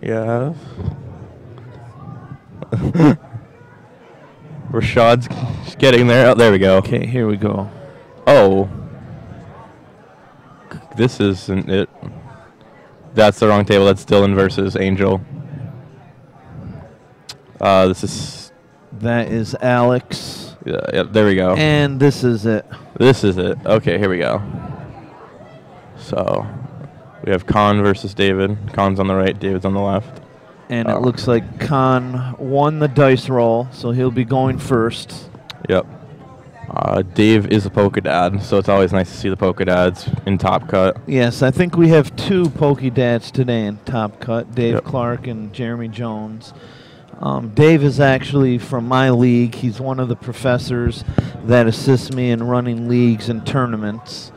Yeah. Rashad's getting there. Oh, there we go. Okay, here we go. Oh. This isn't it. That's the wrong table. That's Dylan versus Angel. This is... That is Alex. Yeah, there we go. And this is it. This is it. Okay, here we go. So, we have Khan versus David. Khan's on the right, David's on the left. And it looks like Khan won the dice roll, so he'll be going first. Yep. Dave is a polka dad, so it's always nice to see the polka dads in Top Cut. Yes, I think we have two Pokey Dads today in Top Cut, Dave Yep. Clark and Jeremy Jones. Dave is actually from my league. He's one of the professors that assists me in running leagues and tournaments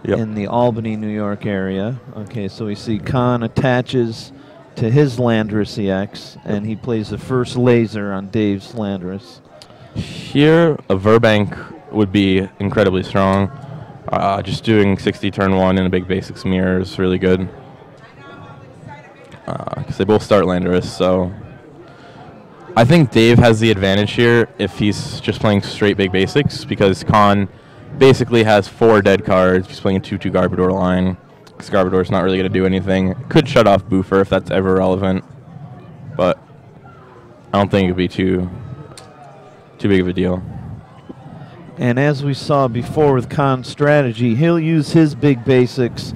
in the Albany, New York area. Okay, so we see Khan attaches to his Landorus EX, and he plays the first laser on Dave's Landorus. Here, a Verbank would be incredibly strong. Just doing 60 turn 1 in a big basics mirror is really good. Because they both start Landorus, so... I think Dave has the advantage here if he's just playing straight big basics, because Khan basically has 4 dead cards. He's playing a 2-2 Garbodor line, because Garbodor's not really going to do anything. Could shut off Boofer if that's ever relevant, but I don't think it would be too big of a deal. And as we saw before with Khan's strategy, he'll use his big basics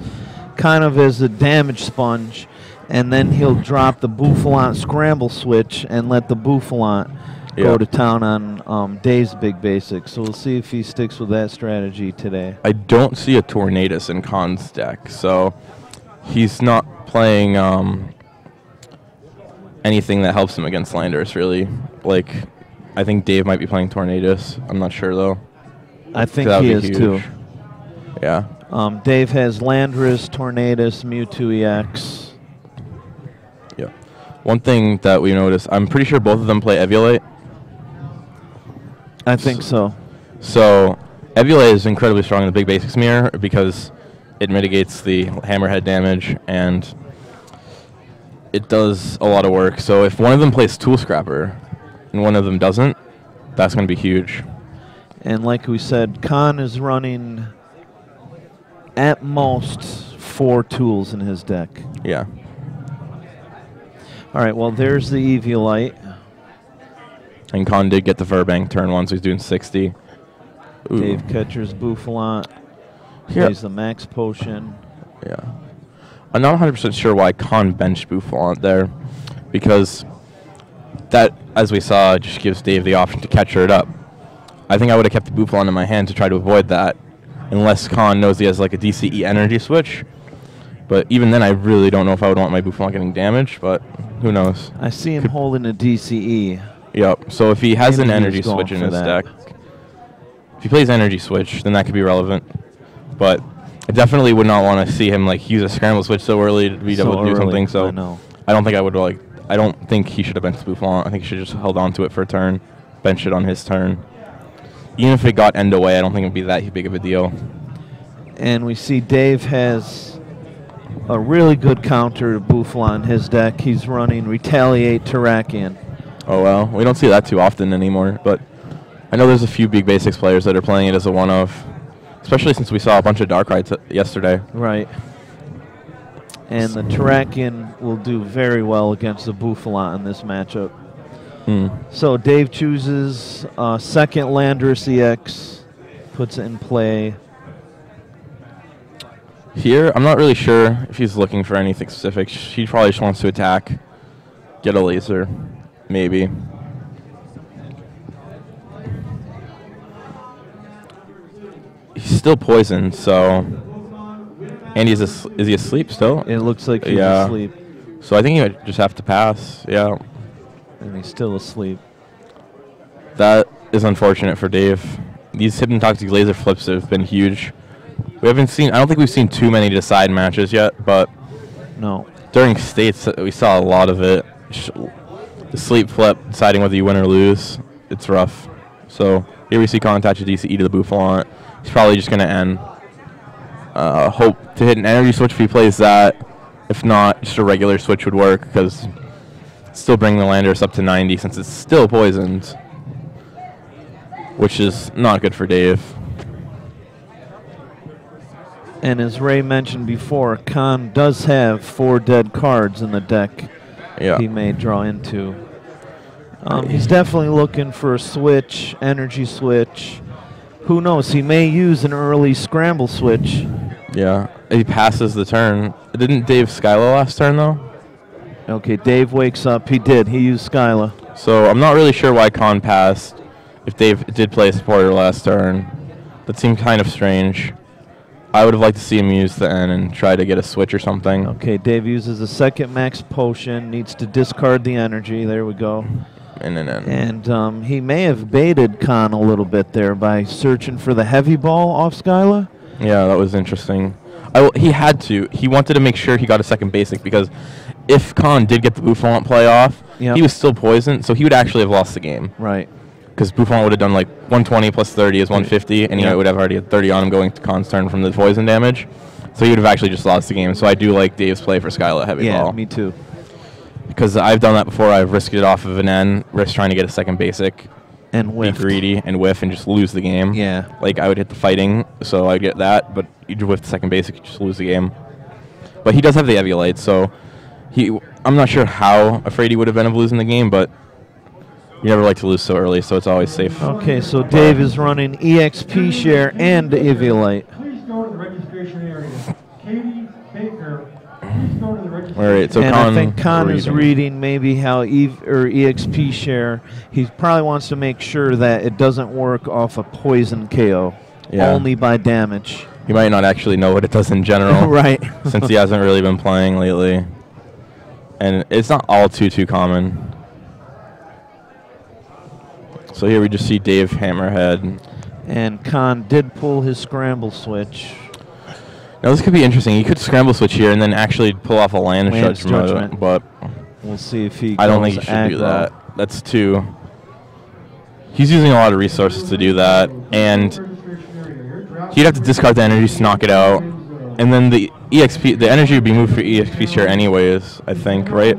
kind of as a damage sponge, and then he'll drop the Bouffalant scramble switch and let the Bouffalant go to town on Dave's big basics. So we'll see if he sticks with that strategy today. I don't see a Tornadus in Khan's deck, so he's not playing anything that helps him against Landorus, really. Like, I think Dave might be playing Tornadus. I'm not sure, though. I think he is, too. Yeah. Dave has Landorus, Tornadus, Mewtwo EX. Yeah. One thing that we noticed, I'm pretty sure both of them play Eviolite. I think so. So, Eviolite is incredibly strong in the big basics mirror because it mitigates the hammerhead damage and it does a lot of work. So if one of them plays Tool Scrapper and one of them doesn't, that's going to be huge. And like we said, Khan is running at most 4 tools in his deck. Yeah. All right, well, there's the Eviolite. And Khan did get the Verbank turn 1, so he's doing 60. Ooh. Dave catchers Bouffalant. Here. Plays the Max Potion. Yeah. I'm not 100% sure why Khan benched Bouffalant there, because that, as we saw, just gives Dave the option to catcher it up. I think I would have kept the Bouffalant in my hand to try to avoid that, unless Khan knows he has like a DCE energy switch. But even then, I really don't know if I would want my Bouffalant getting damaged, but who knows. I see him holding a DCE. Yep, so if he has Maybe an energy he's going switch in for his that. deck, if he plays energy switch, then that could be relevant. But I definitely would not want to see him like use a scramble switch so early to be able to do something. So I don't think I would like. I don't think he should have benched Bouffalant. I think he should just held on to it for a turn, bench it on his turn. Even if it got end away, I don't think it'd be that big of a deal. And we see Dave has a really good counter to Bouffalant in his deck. He's running Retaliate Terrakion. Oh well, we don't see that too often anymore, but I know there's a few big basics players that are playing it as a one-of, especially since we saw a bunch of Darkrai yesterday. Right. And the Terrakion will do very well against the Bouffalant in this matchup. So Dave chooses second Landorus EX, puts it in play. Here, I'm not really sure if he's looking for anything specific. He probably just wants to attack, get a laser, maybe. He's still poisoned, so... And is he asleep still? It looks like he's asleep. So I think he might just have to pass, yeah. And he's still asleep. That is unfortunate for Dave. These Hypnotoxic Laser flips have been huge. We haven't seen, I don't think we've seen too many decide matches yet, but no. During states, we saw a lot of it. The sleep flip, deciding whether you win or lose, it's rough. So here we see Khan attach a DCE to the Bouffalant. He's probably just going to end. Hope to hit an energy switch if he plays that. If not, just a regular switch would work because still bring the Landorus up to 90 since it's still poisoned, which is not good for Dave. And as Ray mentioned before, Khan does have 4 dead cards in the deck he may draw into. He's definitely looking for a switch, energy switch. Who knows? He may use an early scramble switch. Yeah, he passes the turn. Didn't Dave Skyla last turn, though? Okay, Dave wakes up. He did. He used Skyla. So I'm not really sure why Khan passed if Dave did play a supporter last turn. That seemed kind of strange. I would have liked to see him use the N and try to get a switch or something. Okay, Dave uses a second max potion, needs to discard the energy. There we go. And he may have baited Khan a little bit there by searching for the heavy ball off Skyla. Yeah, that was interesting. He had to. He wanted to make sure he got a second basic because if Khan did get the Bouffant play off, he was still poisoned, so he would actually have lost the game. Right. Because Bouffant would have done like 120 plus 30 is 150, and he would have already had 30 on him going to Khan's turn from the poison damage. So he would have actually just lost the game. So I do like Dave's play for Skyla heavy ball. Yeah, me too. Because I've done that before. I've risked it off of an N, risked trying to get a second basic, and whiff, be greedy and whiff and just lose the game. Yeah. Like I would hit the fighting, so I'd get that, but you whiff the second basic, you just lose the game. But he does have the Eviolite, so I'm not sure how afraid he would have been of losing the game, but you never like to lose so early, so it's always safe. Okay, so Dave is running EXP share and Eviolite. Please go to the registration area. Katie Baker, please go to the registration area. All right, so and I think Khan is reading maybe how EXP share. He probably wants to make sure that it doesn't work off a poison KO, only by damage. He might not actually know what it does in general, right? Since he hasn't really been playing lately, and it's not all too common. So here we just see Dave Hammerhead. And Khan did pull his scramble switch. Now this could be interesting. He could scramble switch here and then actually pull off a land judgment, but we'll see if he. I don't think he should do that. That's too. He's using a lot of resources to do that, and he'd have to discard the energy to knock it out, and then the energy would be moved for EXP share anyways. I think, right?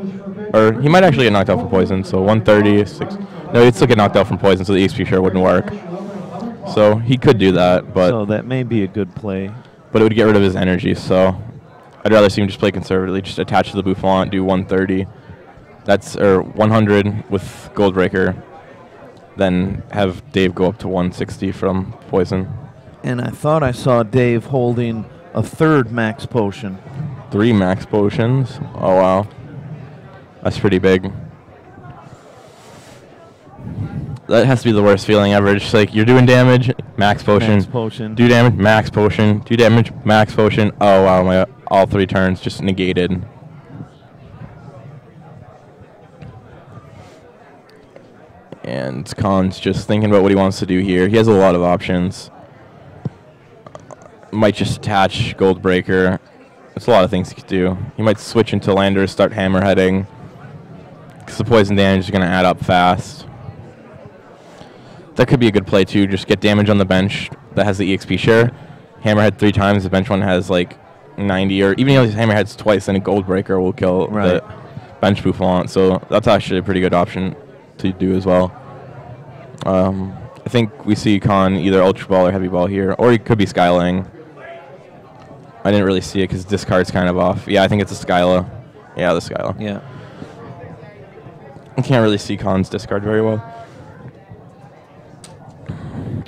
Or he might actually get knocked out for poison. So 130, 6. No, he'd still get knocked out from poison, so the EXP share wouldn't work. So he could do that, but so that may be a good play. But it would get rid of his energy, so I'd rather see him just play conservatively, just attach to the Bouffant, do 130. Or 100 with Goldbreaker, then have Dave go up to 160 from poison. And I thought I saw Dave holding a third max potion. 3 max potions? Oh, wow. That's pretty big. That has to be the worst feeling ever. Just like, you're doing damage, max potion. Max potion. Do damage, max potion. Do damage, max potion. Oh, wow, all 3 turns just negated. And Khan's just thinking about what he wants to do here. He has a lot of options. Might just attach Goldbreaker. There's a lot of things he could do. He might switch into Landorus, start hammerheading, because the poison damage is going to add up fast. That could be a good play too. Just get damage on the bench that has the EXP share. Hammerhead 3 times. The bench one has like 90, or even if he hammerheads twice, then a Goldbreaker will kill the bench Bouffant. So that's actually a pretty good option to do as well. I think we see Khan either Ultra Ball or Heavy Ball here, or he could be Skyling. I didn't really see it because discard's kind of off. Yeah, I think it's a Skyla. Yeah, the Skyla. Yeah. I can't really see Khan's discard very well.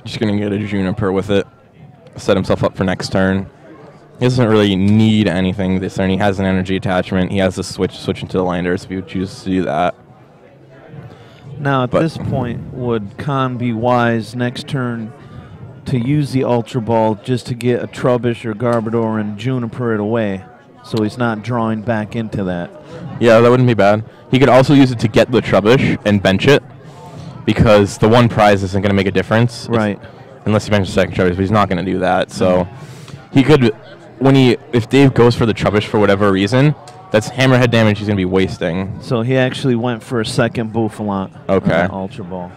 Just going to get a Juniper with it. Set himself up for next turn. He doesn't really need anything this turn. He has an energy attachment. He has to switch into the Landorus if he would choose to do that. Now, at this point, would Khan be wise next turn to use the Ultra Ball just to get a Trubbish or Garbodor and Juniper it away, so he's not drawing back into that? Yeah, that wouldn't be bad. He could also use it to get the Trubbish and bench it, because the one prize isn't going to make a difference. Right. Unless he benches the second Trubbish, but he's not going to do that. So he could, if Dave goes for the Trubbish for whatever reason, that's hammerhead damage he's going to be wasting. So he actually went for a second Bouffant. Okay. Ultra Ball.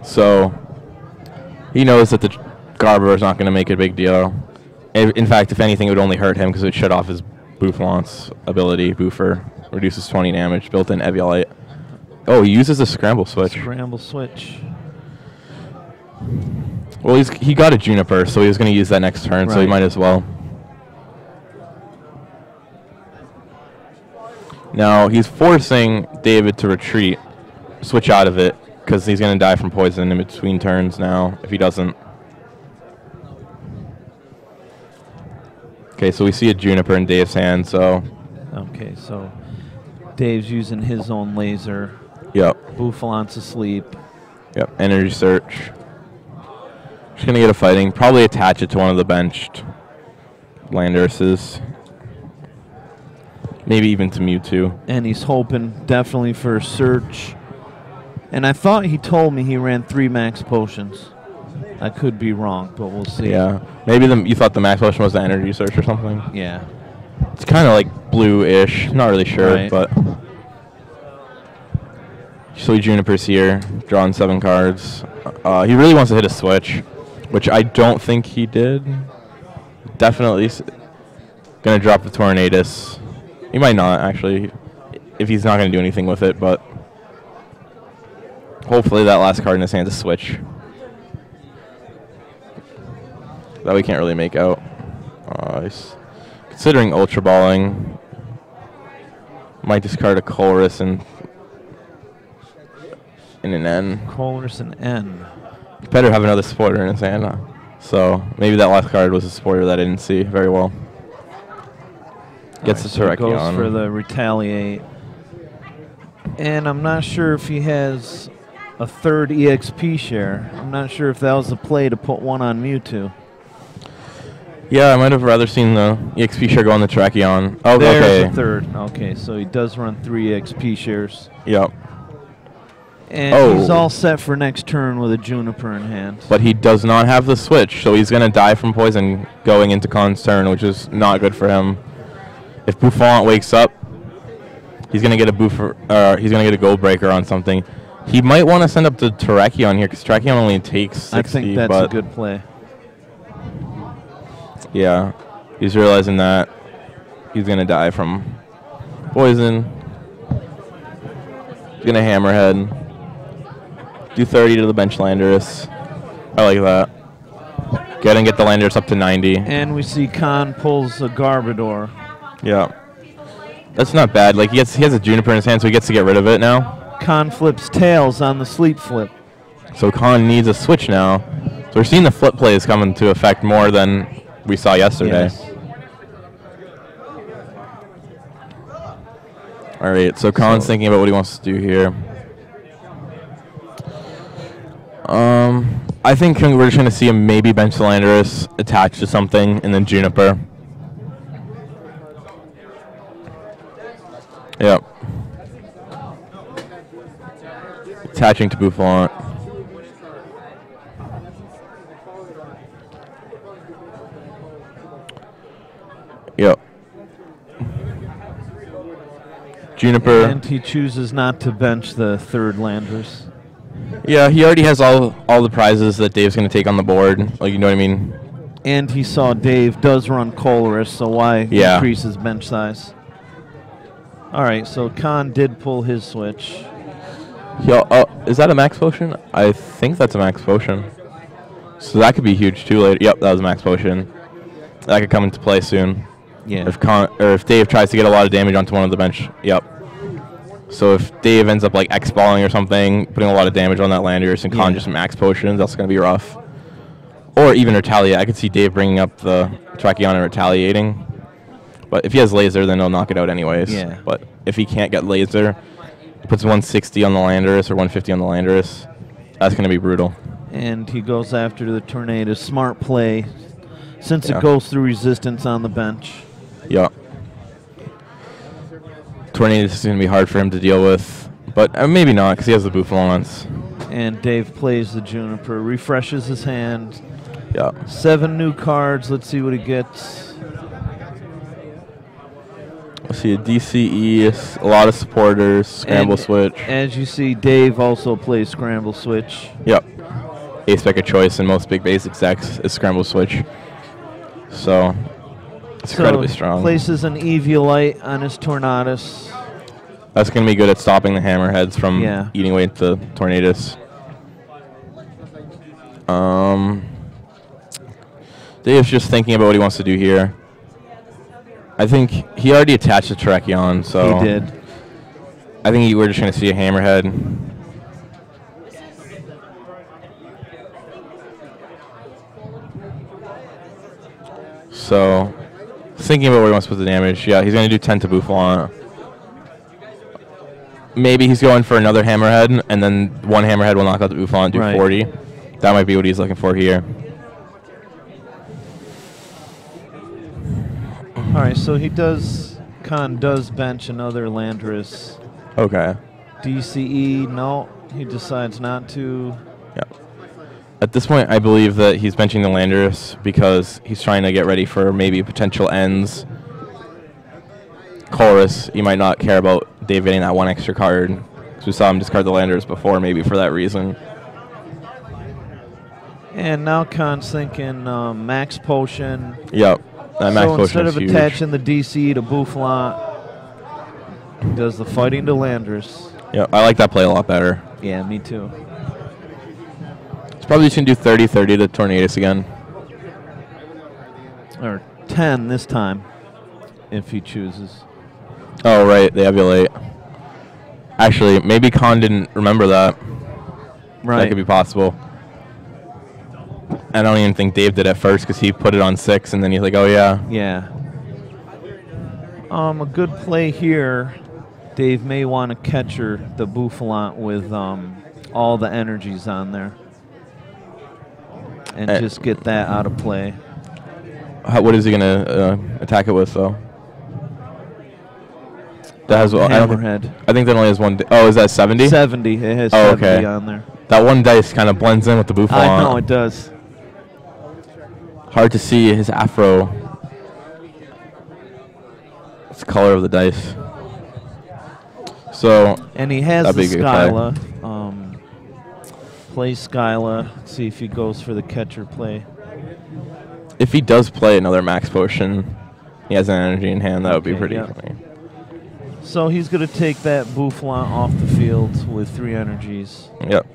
So he knows that the Garbodor is not going to make a big deal. In fact, if anything, it would only hurt him because it would shut off his Bouffalant's ability. Boofer reduces 20 damage, built-in Eviolite. Oh, he uses a scramble switch. Scramble switch. Well, he got a Juniper, so he was going to use that next turn, so he might as well. Now, he's forcing David to retreat, switch out of it, because he's going to die from poison in between turns now, if he doesn't. Okay, so we see a Juniper in Dave's hand, so... Okay, so Dave's using his own laser. Yep. Bouffalant's asleep. Yep, energy search. Just going to get a fighting. Probably attach it to one of the benched Landorus's. Maybe even to Mewtwo. And he's hoping definitely for a search. And I thought he told me he ran 3 max potions. I could be wrong, but we'll see. Yeah. Maybe you thought the max potion was the energy search or something? Yeah. It's kind of like blue-ish. Not really sure, Right. but... So Juniper's here, drawing 7 cards. He really wants to hit a switch, which I don't think he did. Definitely going to drop the Tornadus. He might not, actually, if he's not going to do anything with it, but hopefully that last card in his hand is a switch. That we can't really make out. He's considering Ultra Balling. Might discard a Colress and an N. Colress and N. Better have another supporter in his hand. So maybe that last card was a supporter that I didn't see very well. Gets the So Terrakion. goes for the Retaliate. And I'm not sure if he has a 3rd EXP share. I'm not sure if that was the play to put one on Mewtwo. Yeah, I might have rather seen the EXP share go on the Terrakion. Oh, There's okay. a 3rd. Okay, so he does run 3 EXP shares. Yep. And he's all set for next turn with a Juniper in hand. But he does not have the switch, so he's going to die from poison going into Khan's turn, which is not good for him. If Bouffalant wakes up, he's going to get he's going to get a Gold Breaker on something. He might want to send up the Terrakion here, because Terrakion only takes 60. I think that's a good play. Yeah, he's realizing that he's going to die from poison. He's going to Hammerhead. Do 30 to the bench Landorus. I like that. Go ahead and get the Landorus up to 90. And we see Khan pulls a Garbodor. Yeah. That's not bad. Like he has a Juniper in his hand, so he gets to get rid of it now. Khan flips tails on the sleep flip. So Khan needs a switch now. So we're seeing the flip plays come into effect more than we saw yesterday. Yes. All right, so Khan's thinking about what he wants to do here. I think we're just going to see him maybe bench the Landorus, attach to something, and then Juniper. Yep. Attaching to Bouffalant. Yep. Juniper. And he chooses not to bench the 3rd Landorus. Yeah, he already has all the prizes that Dave's going to take on the board. Like, you know what I mean? And he saw Dave does run Colress, so why increase his bench size? All right, so Khan did pull his switch. Yo, is that a max potion? I think that's a max potion. So that could be huge too later. Yep, that was a max potion. That could come into play soon. Yeah. If Dave tries to get a lot of damage onto one of the bench. Yep. So if Dave ends up like X-balling or something, putting a lot of damage on that Landorus and Khan just max potions, that's going to be rough. Or even retaliate. I could see Dave bringing up the Terrakion and retaliating. But if he has laser, then he'll knock it out anyways. Yeah. But if he can't get laser, he puts 160 on the Landorus or 150 on the Landorus. That's going to be brutal. And he goes after the Tornado. Smart play, since it goes through resistance on the bench. Yeah. Tornadus is going to be hard for him to deal with. But maybe not, because he has the Bouffalants. And Dave plays the Juniper, refreshes his hand. Yeah. 7 new cards. Let's see what he gets. Let's see, a DCE, a lot of supporters, Scramble Switch. As you see, Dave also plays Scramble Switch. Yep. Ace-Spec of choice in most big basic decks is Scramble Switch. So it's incredibly strong. Places an Eviolite on his Tornadus. That's going to be good at stopping the hammerheads from eating away at the Tornadus. Dave's just thinking about what he wants to do here. I think he already attached the Terrakion, so he did. I think we're just going to see a hammerhead. So, thinking about where he wants to put the damage. Yeah, he's going to do 10 to Boufflant. Maybe he's going for another hammerhead, and then one hammerhead will knock out the Boufflant and do 40. That might be what he's looking for here. All right, so Khan does bench another Landorus. Okay. DCE, no, he decides not to. Yeah. At this point, I believe that he's benching the Landorus because he's trying to get ready for maybe potential ends. Chorus, you might not care about Dave getting that one extra card. Because we saw him discard the Landorus before, maybe for that reason. And now Khan's thinking Max Potion. Yep. That Max Potion instead is of huge. attaching the DC to Boufflant, he does the fighting to Landorus. Yeah, I like that play a lot better. Yeah, me too. He's probably just going to do 30-30 to Tornadus again. Or 10 this time, if he chooses. Oh, right, they Eviolate. Actually, maybe Khan didn't remember that. Right. That could be possible. I don't even think Dave did at first because he put it on 6 and then he's like, oh, yeah. Yeah. A good play here, Dave may want to catcher the Boufflant with all the energies on there. And just get that out of play. What is he going to attack it with, though? That has Hammerhead. I think that only has one. Oh, is that 70? 70. It has 70 on there. That one dice kind of blends in with the Boufflant. I know, it does. Hard to see his afro. It's the color of the dice. So, and he has the Skyla. Play Skyla. Let's see if he goes for the catcher play. If he does play another Max Potion, he has an energy in hand. That would be pretty funny. So he's going to take that Boufflant off the field with 3 energies. Yep.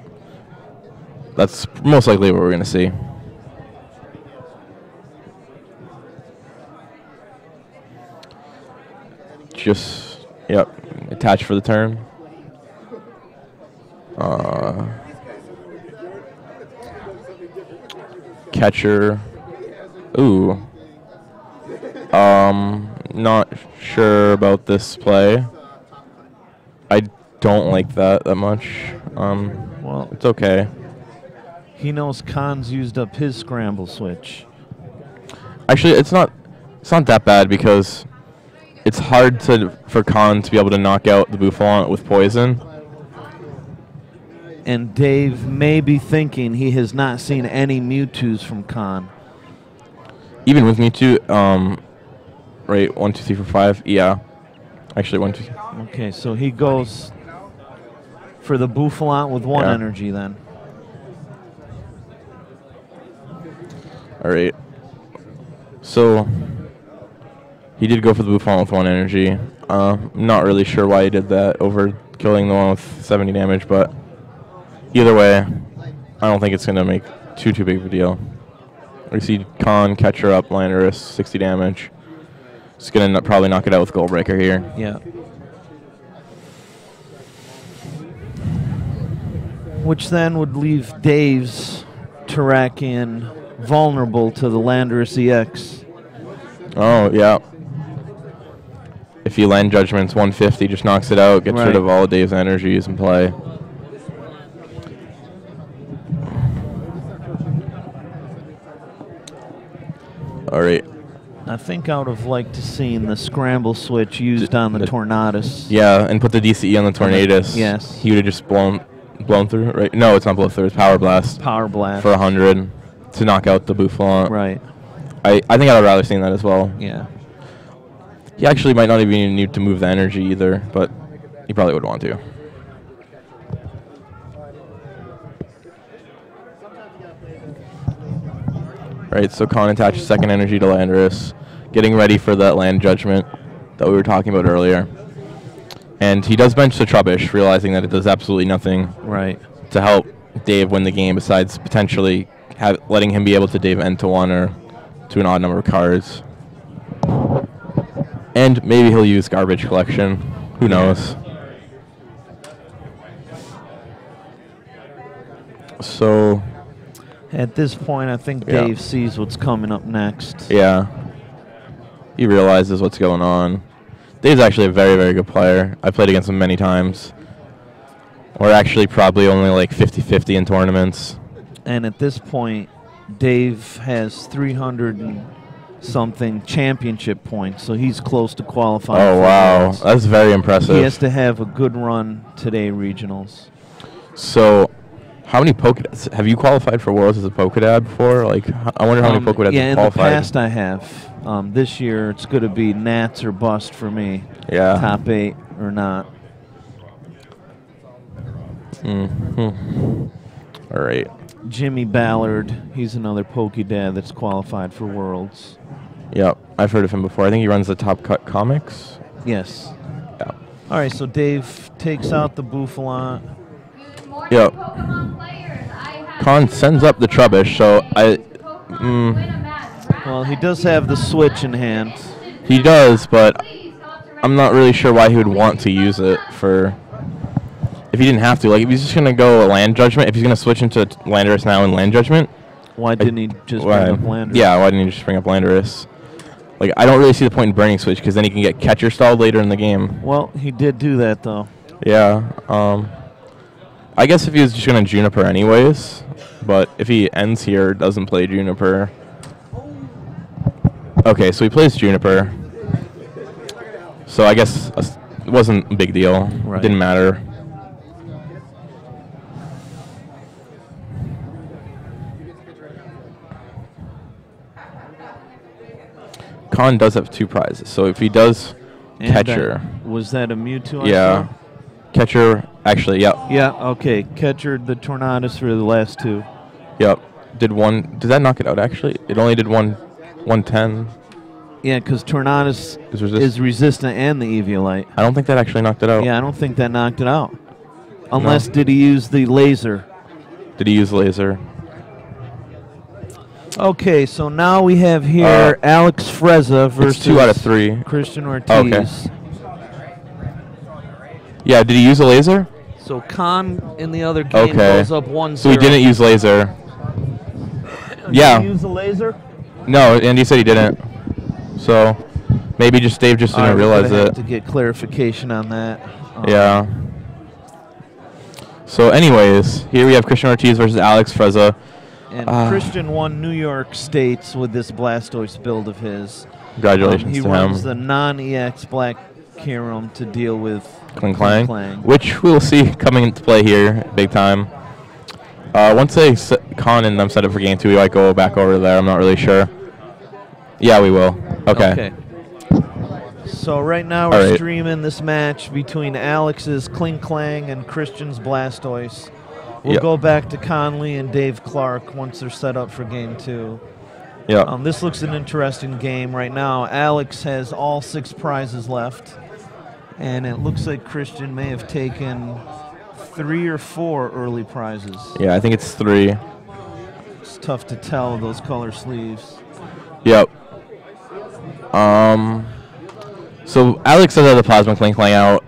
That's most likely what we're going to see. Just, yep, attach for the turn. Catcher. Ooh. Not sure about this play. I don't like that much. Well, it's okay. He knows Khan's used up his scramble switch. Actually, it's not that bad because it's hard for Khan to be able to knock out the Boufflant with poison. And Dave may be thinking he has not seen any Mewtwo's from Khan. Even with Mewtwo, right, 1, 2, 3, 4, 5. Yeah. Actually, 1, 2. Okay, so he goes for the Boufflant with 1 energy then. All right. So he did go for the Bouffant with 1 energy. Not really sure why he did that over killing the one with 70 damage, but either way, I don't think it's going to make too big of a deal. We see Khan catcher up, Landorus, 60 damage. It's going to probably knock it out with Goal Breaker here. Yeah. Which then would leave Dave's Terrakion vulnerable to the Landorus EX. Oh, yeah. If you land Judgments 150, just knocks it out, gets rid of all of Dave's energies in play. All right. I think I would have liked to seen the scramble switch used on the Tornadus. Yeah, and put the DCE on the Tornadus. Yes. He would have just blown through, right? No, it's not blown through. It's Power Blast. Power Blast. For 100 to knock out the Boufflant. Right. I think I would rather seen that as well. Yeah. He actually might not even need to move the energy either, but he probably would want to. Right, so Khan attaches second energy to Landorus, getting ready for that land judgment that we were talking about earlier. And he does bench the Trubbish, realizing that it does absolutely nothing to help Dave win the game besides potentially letting him be able to Dave end to 1 or to an odd number of cards. And maybe he'll use Garbage Collection. Who knows? So at this point, I think Dave sees what's coming up next. Yeah. He realizes what's going on. Dave's actually a very, very good player. I've played against him many times. We're actually probably only like 50-50 in tournaments. And at this point, Dave has 300 and something championship points, so he's close to qualifying. Oh, wow. That's very impressive. He has to have a good run today, regionals. So, how many Pokedabs? Have you qualified for Worlds as a Pokedab before? Like, I wonder how many Pokedabs you qualified. In the past I have. This year, it's going to be Nats or bust for me. Yeah. Top 8 or not. Mm-hmm. All right. Jimmy Ballard, he's another Pokedad that's qualified for Worlds. Yep, I've heard of him before. I think he runs the Top Cut Comics. Yes. Yeah. All right, so Dave takes out the Bouffalant. Yep. Khan sends up the Trubbish, so well, he does have the switch in hand. He does, but I'm not really sure why he would want to use it for... If he didn't have to. Like, if he's just going to go a Land Judgment, if he's going to switch into Landorus now in Land Judgment... Why didn't he just bring up Landorus? Yeah, why didn't he just bring up Landorus? Like, I don't really see the point in burning Switch, because then he can get catcher stalled later in the game. Well, he did do that, though. Yeah. I guess if he was just going to Juniper anyways, but if he ends here, doesn't play Juniper... Okay, so he plays Juniper. So I guess it wasn't a big deal. Right. Didn't matter. Khan does have 2 prizes, so if he does Catcher... was that a Mewtwo? Yeah. Catcher, actually, yep. Yeah, okay. Catcher, the Tornadus for the last 2. Yep. Did that knock it out, actually? It only did 110. Yeah, because Tornadus is resistant and the Eviolite. I don't think that actually knocked it out. Yeah, I don't think that knocked it out. Unless, did he use the laser? Did he use laser? Okay, so now we have here Alex Frezza versus 2 out of 3. Christian Ortiz. Okay. Yeah, did he use a laser? So Khan in the other game goes up 1-0. So he didn't use laser. Yeah. Did he use the laser? No, Andy said he didn't. So maybe Dave just didn't realize it. Have to get clarification on that. Yeah. So anyways, here we have Christian Ortiz versus Alex Frezza. And Christian won New York States with this Blastoise build of his. Congratulations to him. He runs the non-EX Black Kyurem to deal with Klinklang, which we'll see coming into play here big time. Once Khan and them set up for game 2, we might go back over there. I'm not really sure. Yeah, we will. Okay. So right now we're streaming this match between Alex's Klinklang and Christian's Blastoise. We'll go back to Conley and Dave Clark once they're set up for game 2. Yeah. This looks an interesting game right now. Alex has all 6 prizes left, and it looks like Christian may have taken 3 or 4 early prizes. Yeah, I think it's 3. It's tough to tell, those color sleeves. Yep. So Alex does have the Plasma Klinklang out.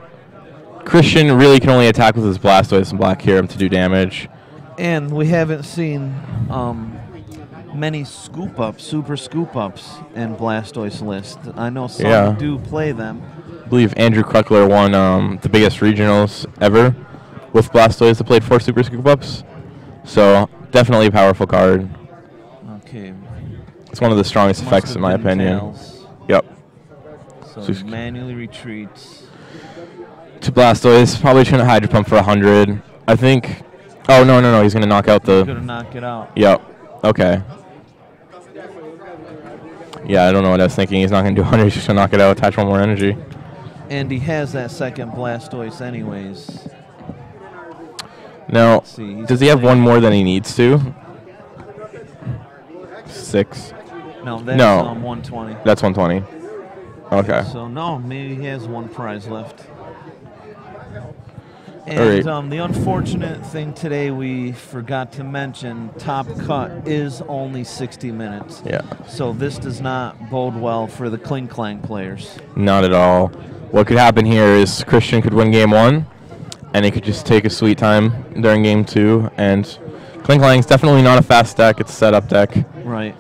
Christian really can only attack with his Blastoise and Black Kyurem to do damage. And we haven't seen many super scoop-ups in Blastoise list. I know some do play them. I believe Andrew Kruckler won the biggest regionals ever with Blastoise that played 4 super scoop-ups. So definitely a powerful card. Okay. It's one of the strongest effects in my opinion. Tails. Yep. So he manually retreats. To Blastoise, probably trying to Hydro Pump for 100. I think. Oh no! He's gonna knock out the. He's gonna knock it out. Yep. Okay. Yeah, I don't know what I was thinking. He's not gonna do 100. He's just gonna knock it out. Attach 1 more energy. And he has that second Blastoise anyways. Now, does he have 1 more than he needs to? 126. No, that's No. 120. That's 120. Okay. So no, maybe he has one prize left. And right. The unfortunate thing today we forgot to mention, Top Cut is only 60 minutes. Yeah. So this does not bode well for the Kling Klang players. Not at all. What could happen here is Christian could win game 1, and he could just take a sweet time during game 2. And Kling Klang's definitely not a fast deck. It's a setup deck. Right.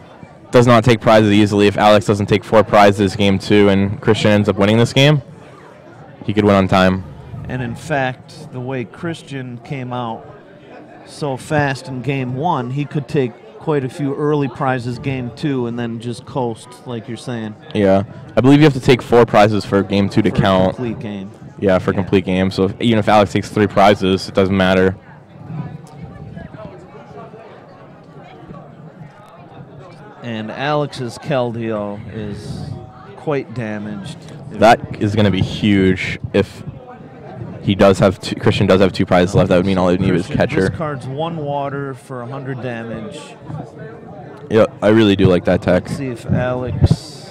Does not take prizes easily. If Alex doesn't take 4 prizes game 2 and Christian ends up winning this game, he could win on time. And in fact, the way Christian came out so fast in game 1, he could take quite a few early prizes game 2 and then just coast, like you're saying. Yeah. I believe you have to take 4 prizes for game 2 to For a count. complete game. Yeah, for a complete game. So even if Alex takes 3 prizes, it doesn't matter. And Alex's Keldeo is quite damaged. That is going to be huge if he does have Christian does have 2 prizes left. That would mean all he needs is catcher. Discards 1 water for 100 damage. Yeah, I really do like that tech. Let's see if Alex.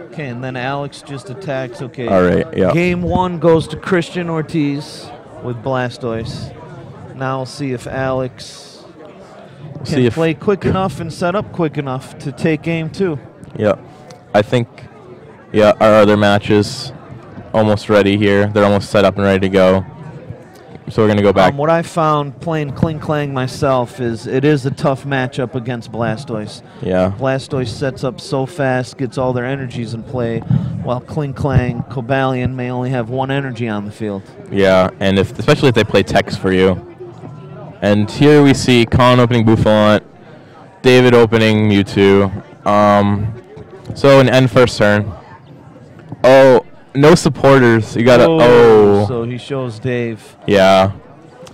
Okay, and then Alex just attacks. Okay. All right, yeah. Game 1 goes to Christian Ortiz with Blastoise. Now we'll see if Alex can play quick enough and set up quick enough to take game 2. Yeah, I think. Yeah, our other matches almost ready here. They're almost set up and ready to go. So we're going to go back. What I found playing Kling Klang myself is it is a tough matchup against Blastoise. Yeah. Blastoise sets up so fast, gets all their energies in play, while Kling Klang, Cobalion may only have 1 energy on the field. Yeah, and especially if they play Tex for you. And here we see Con opening Bouffant, David opening Mewtwo. So an end first turn. Oh, no supporters. You gotta. Oh. So he shows Dave Yeah.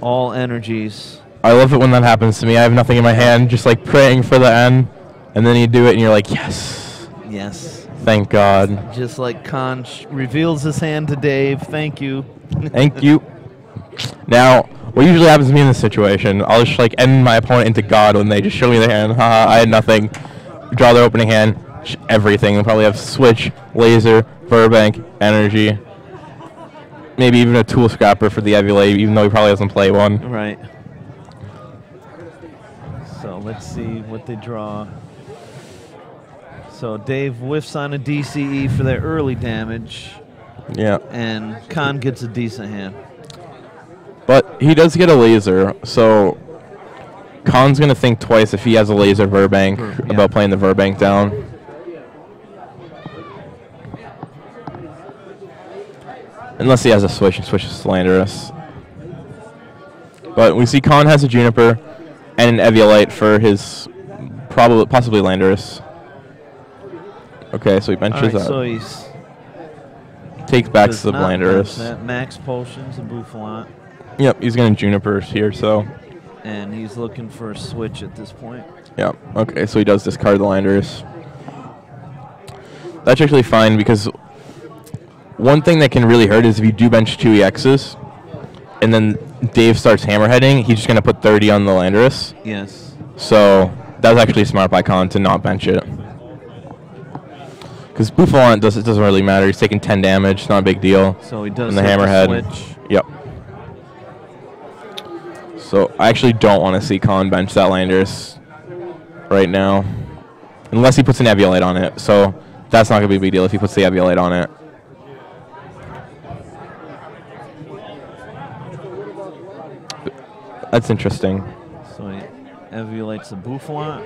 all energies. I love it when that happens to me. I have nothing in my hand, just like praying for the end, and then you do it, and you're like, yes. Yes. Thank God. Just like Con reveals his hand to Dave. Thank you. Thank you. Now, what usually happens to me in this situation, I'll just like end my opponent into God when they just show me their hand. Haha, I had nothing. Draw their opening hand. Everything. They'll probably have Switch, Laser, Burbank, Energy. Maybe even a Tool Scrapper for the Eviolite, even though he probably doesn't play one. Right. So let's see what they draw. So Dave whiffs on a DCE for their early damage. Yeah. And Con gets a decent hand. But he does get a Laser, so Con's going to think twice if he has a Laser Burbank about playing the Burbank down. Unless he has a Switch and switches to Landorus. But we see Con has a Juniper and an Eviolite for his possibly Landorus. Okay, so he benches up. So he's takes back to the Landorus. That max potions and Bouffant. Yep, he's going to Juniper here, so. And he's looking for a switch at this point. Yep, okay, so he does discard the Landorus. That's actually fine because one thing that can really hurt is if you do bench 2 EXs and then Dave starts hammerheading, he's just going to put 30 on the Landorus. Yes. So that was actually smart by Con to not bench it. Because Bouffant doesn't really matter. He's taking 10 damage. It's not a big deal. So he does the hammerhead. Switch. Yep. So I actually don't want to see Con bench that Landorus right now. Unless he puts an Eviolite on it. So that's not going to be a big deal if he puts the Eviolite on it. That's interesting. So he Eviolates the Bouffant.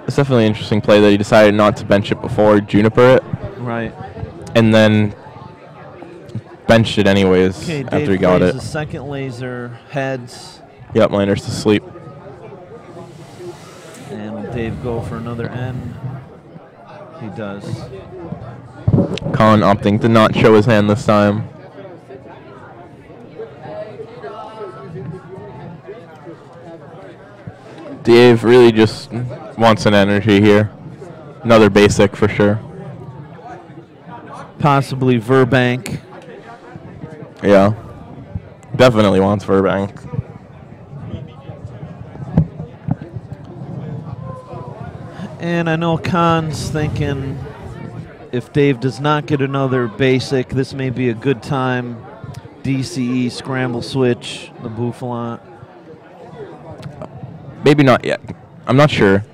It's definitely an interesting play that he decided not to bench it before Juniper it. Right. And then benched it anyways after he got it. The second Laser, heads. Yep, Landorus to sleep. And will Dave go for another N? He does. Con opting to not show his hand this time. Dave really just wants an energy here. Another basic for sure. Possibly Verbank. Yeah. Definitely wants Verbank. And I know Khan's thinking if Dave does not get another basic, this may be a good time. DCE, scramble switch, the Bouffalant. Maybe not yet. I'm not sure.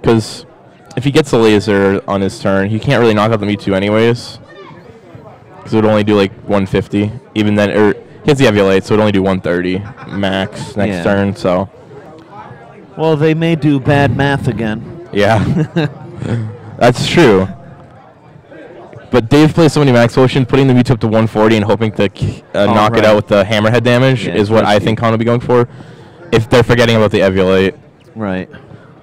Because if he gets a laser on his turn, he can't really knock out the Mewtwo anyways. Because it would only do like 150. Even then, he has the Eviolite, so it would only do 130 max next turn, so. Well, they may do bad math again. Yeah. That's true. But Dave plays so many max potion, putting the Mewtwo up to 140 and hoping to knock it out with the hammerhead damage is what I think Khan will be going for. If they're forgetting about the Eviolite. Right.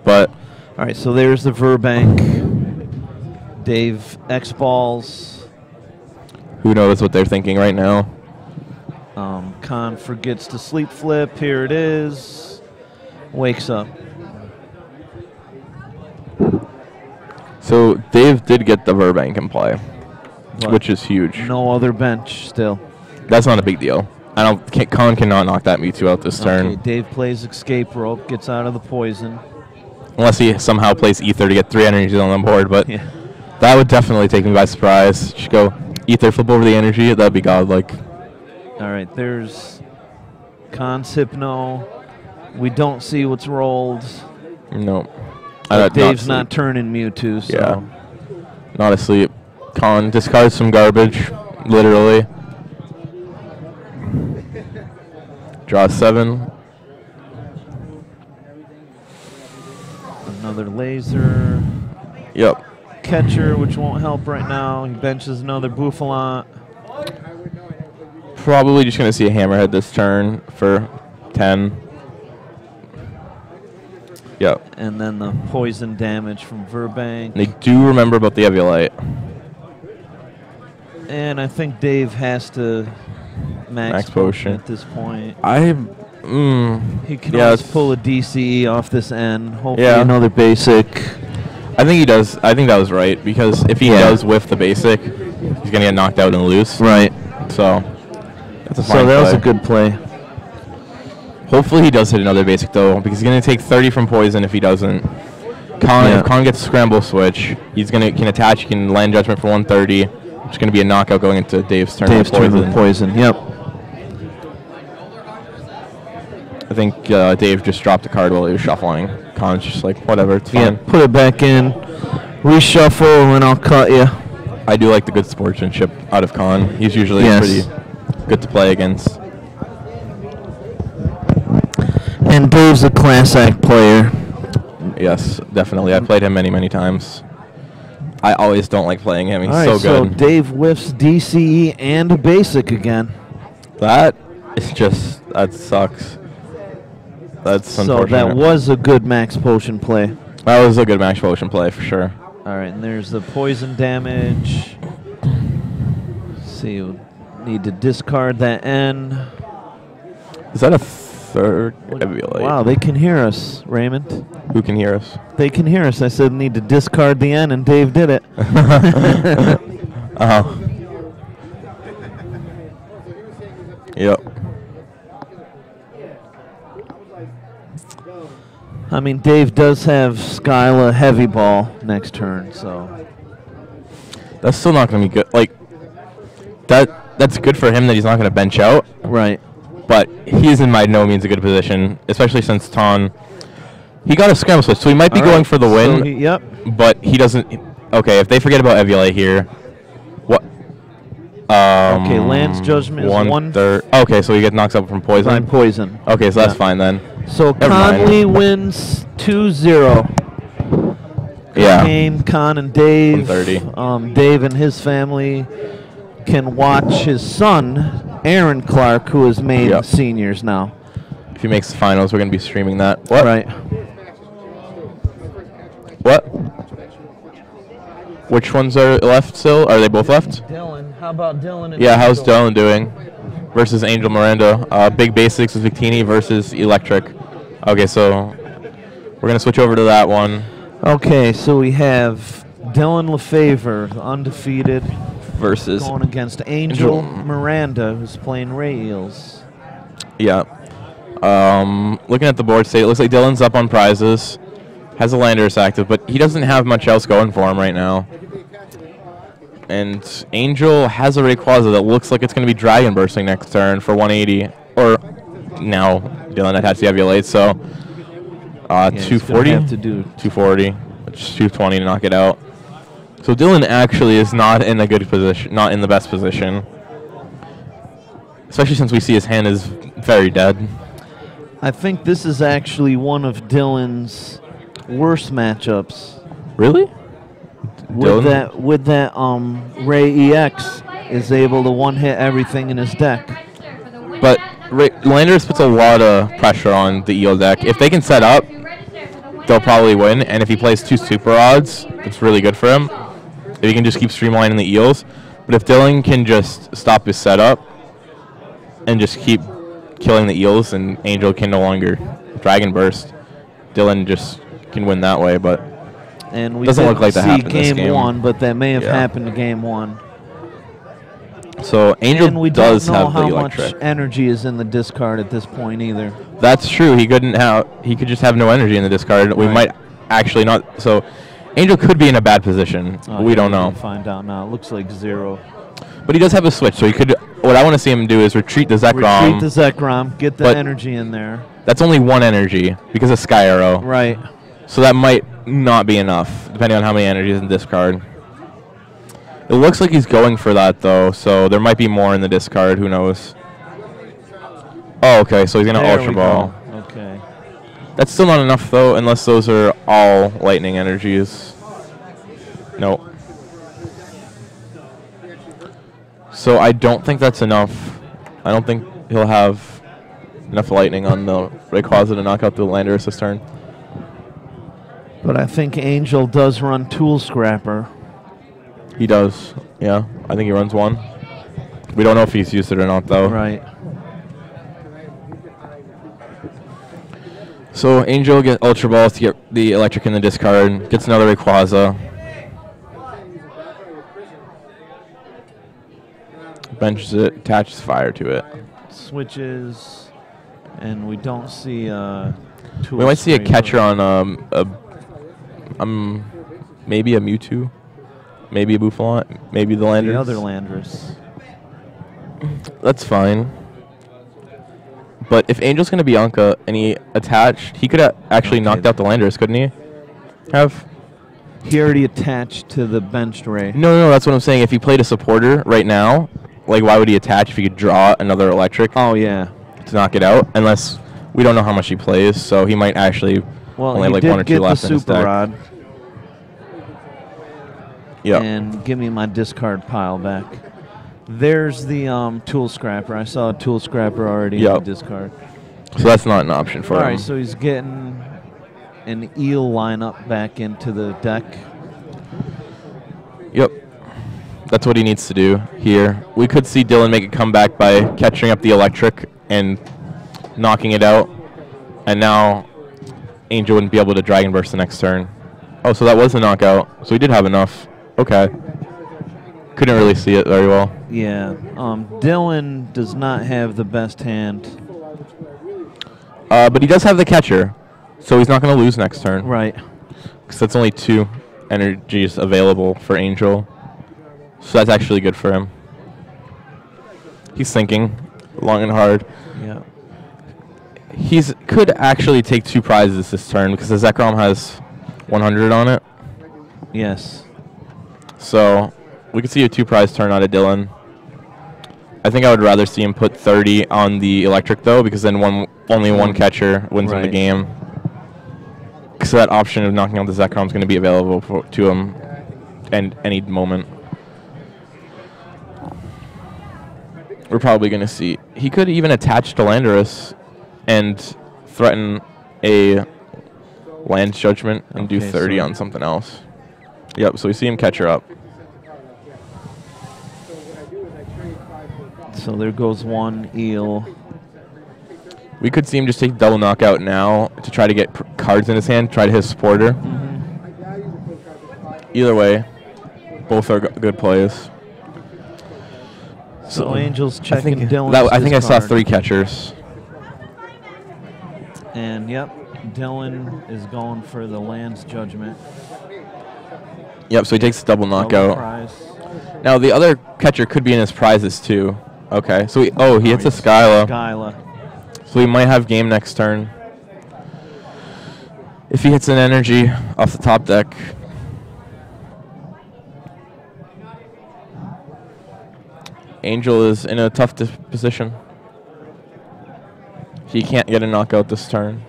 But. All right, so there's the Verbank. Dave X-Balls. Who knows what they're thinking right now. Khan forgets to sleep flip. Here it is. Wakes up. So Dave did get the Verbank in play, which is huge. No other bench still. That's not a big deal. Khan cannot knock that Mewtwo out this turn. Dave plays Escape Rope, gets out of the poison. Unless he somehow plays Ether to get 3 energies on the board, but that would definitely take me by surprise. Just go Ether, flip over the energy, that'd be godlike. All right, there's Khan's Hypno. We don't see what's rolled. No. Dave's not turning Mewtwo, so. Yeah. Not asleep. Khan discards some garbage, literally. Draw 7. Another laser. Yep. Catcher, which won't help right now. He benches another Bouffalant. Probably just going to see a Hammerhead this turn for 10. Yep. And then the poison damage from Verbank. They do remember about the Eviolite. And I think Dave has to max potion at this point. He can always pull a DCE off this end. Hopefully another basic. I think he does. I think that was right, because if he does whiff the basic, he's going to get knocked out and lose. Right. So that's a fine So that play. was a good play. Hopefully he does hit another basic, though, because he's going to take 30 from poison if he doesn't. If Khan gets a scramble switch, he's can attach, he can land judgment for 130. It's going to be a knockout going into Dave's turn with poison. Turn with poison, yep. I think Dave just dropped a card while he was shuffling. Khan's just like, whatever, it's fine. Yeah, put it back in, reshuffle, and I'll cut you. I do like the good sportsmanship out of Khan. He's usually pretty good to play against. And Dave's a class act player. Yes, definitely. I played him many, many times. I always don't like playing him. He's so good. So Dave whiffs DCE and a basic again. That is just, that sucks. That's unfortunate. So that was a good max potion play. That was a good max potion play for sure. All right, and there's the poison damage. Let's see, you need to discard that N. Is that a third Eviolite? Wow, they can hear us, Raymond. Who can hear us? They can hear us. I said need to discard the N, and Dave did it. Yep. I mean, Dave does have Skyla heavy ball next turn, so that's still not going to be good. Like that's good for him that he's not going to bench out. Right. But he's in by no means a good position, especially since Ton. He got a scramble switch, so he might be going for the win. Yep. But he doesn't. Okay, if they forget about Eviolite here, what? Okay, Land's Judgment is 1/3. Okay, so he gets knocked out from poison. Poison. Okay, so that's fine then. So Conley wins 2-0. Yeah. Game, Con and Dave. 130. Dave and his family can watch his son, Aaron Clark, who is made seniors now. If he makes the finals, we're going to be streaming that. What? Right. What? Which ones are left still? Are they both left? Dylan. How about Dylan and how's Dylan doing? Versus Angel Miranda. Big Basics is Victini versus Electric. Okay, so we're going to switch over to that one. Okay, so we have Dylan LeFevre, the undefeated, versus going against Angel Miranda, who's playing Ray Eels. Yeah. Looking at the board state, it looks like Dylan's up on prizes. has a Landorus active, but he doesn't have much else going for him right now. And Angel has a Rayquaza that looks like it's going to be Dragon Bursting next turn for 180. Or now Dylan attached the Eviolite, so 240? Have to do 240, which is 220 to knock it out. So Dylan actually is not in a good position, not in the best position. Especially since we see his hand is very dead. I think this is actually one of Dylan's worst matchups. Really? With that Ray EX is able to one-hit everything in his deck. But Landorus puts a lot of pressure on the Eel deck. If they can set up, they'll probably win. And if he plays 2 super odds, it's really good for him. If he can just keep streamlining the Eels. But if Dylan can just stop his setup and just keep killing the Eels, and Angel can no longer Dragon Burst, Dylan just can win that way. But and we doesn't look like that happened game this game. 1, but that may have happened in game 1. So Angel and we does don't know have the how electric. much energy is in the discard at this point either. That's true. He couldn't have. He could just have no energy in the discard. We might actually not. So Angel could be in a bad position. We don't know. We'll find out now. It looks like 0. But he does have a switch, so he could. What I want to see him do is retreat the Zekrom. Retreat the Zekrom. Get the energy in there. That's only 1 energy because of Sky Arrow. Right. So that might not be enough, depending on how many energies in the discard. It looks like he's going for that, though, so there might be more in the discard. Who knows? Oh, okay, so he's going to Ultra Ball. Okay. That's still not enough, though, unless those are all lightning energies. Nope. So I don't think that's enough. I don't think he'll have enough lightning on the Rayquaza to knock out the Landorus this turn. But I think Angel does run Tool Scrapper. He does, yeah. I think he runs 1. We don't know if he's used it or not, though. Right. So Angel gets Ultra Balls to get the electric in the discard. Gets another Rayquaza. Benches it, attaches fire to it. Switches, and we don't see Tool We might see a Scraper. catcher on maybe a Mewtwo, maybe a Buffalon, maybe the Landorus. The other Landorus. That's fine. But if Angel's going to Bianca and he attached, he could have actually knocked out the Landorus, couldn't he? He already attached to the benched Ray. No, that's what I'm saying. If he played a supporter right now, like, why would he attach if he could draw another electric? Oh, yeah. To knock it out, unless we don't know how much he plays, so he might actually only have like 1 or 2 left in his deck. Rod. Yeah. And give me my discard pile back. There's the Tool Scrapper. I saw a Tool Scrapper already in the discard. So that's not an option for him. All right, so he's getting an Eel lineup back into the deck. Yep. That's what he needs to do here. We could see Dylan make a comeback by catching up the electric and knocking it out. And now Angel wouldn't be able to Dragon Burst the next turn. Oh, so that was a knockout. So he did have enough. Okay. Couldn't really see it very well. Yeah. Dylan does not have the best hand. But he does have the catcher. So he's not going to lose next turn. Right. Because that's only 2 energies available for Angel. So that's actually good for him. He's thinking long and hard. Yeah. He's could actually take 2 prizes this turn because the Zekrom has 100 on it. Yes. So we could see a 2-prize turn out of Dylan. I think I would rather see him put 30 on the electric, though, because then only one catcher wins in the game. So that option of knocking out the Zekrom is going to be available to him at any moment. We're probably going to see. He could even attach to Landorus and threaten a Land Judgment and do 30 on something else. Yep, so we see him catch her up. So there goes 1 Eel. We could see him just take double knockout now to try to get cards in his hand, try to hit his supporter. Either way, both are good plays. So Angel's checking Dylan's I think I saw discard. 3 catchers. And, yep, Dylan is going for the Land's Judgment. Yep, so he takes a double Double knockout. prize. Now, the other catcher could be in his prizes, too. Okay, so he hits a Skyla. Skyla. So he might have game next turn. If he hits an energy off the top deck. Angel is in a tough position. He can't get a knockout this turn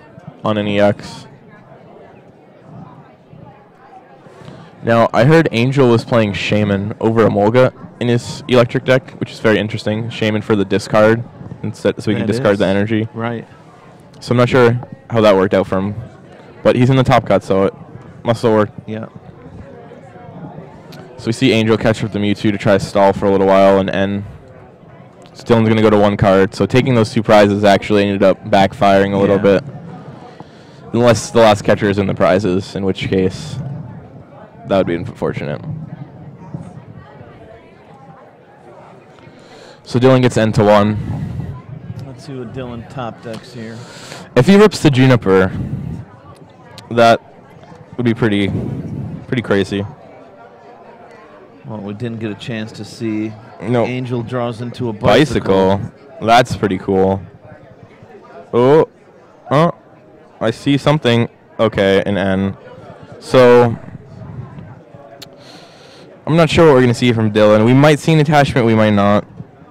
on an EX. Now, I heard Angel was playing Shaman over Emolga in his electric deck, which is very interesting. Shaman for the discard, instead, so he can discard the energy. Right. So I'm not sure how that worked out for him. But he's in the top cut, so it must have worked. Yeah. So we see Angel catch up the Mewtwo to try to stall for a little while and end. So Dylan's going to go to 1 card. So taking those 2 prizes actually ended up backfiring a little bit. Unless the last catcher is in the prizes, in which case that would be unfortunate. So Dylan gets N to 1. Let's see what Dylan top decks here. If he rips the Juniper, that would be pretty crazy. Well, we didn't get a chance to see. No. Angel draws into a Bicycle. That's pretty cool. Oh, I see something. Okay, an N. So I'm not sure what we're gonna see from Dylan. We might see an attachment. We might not.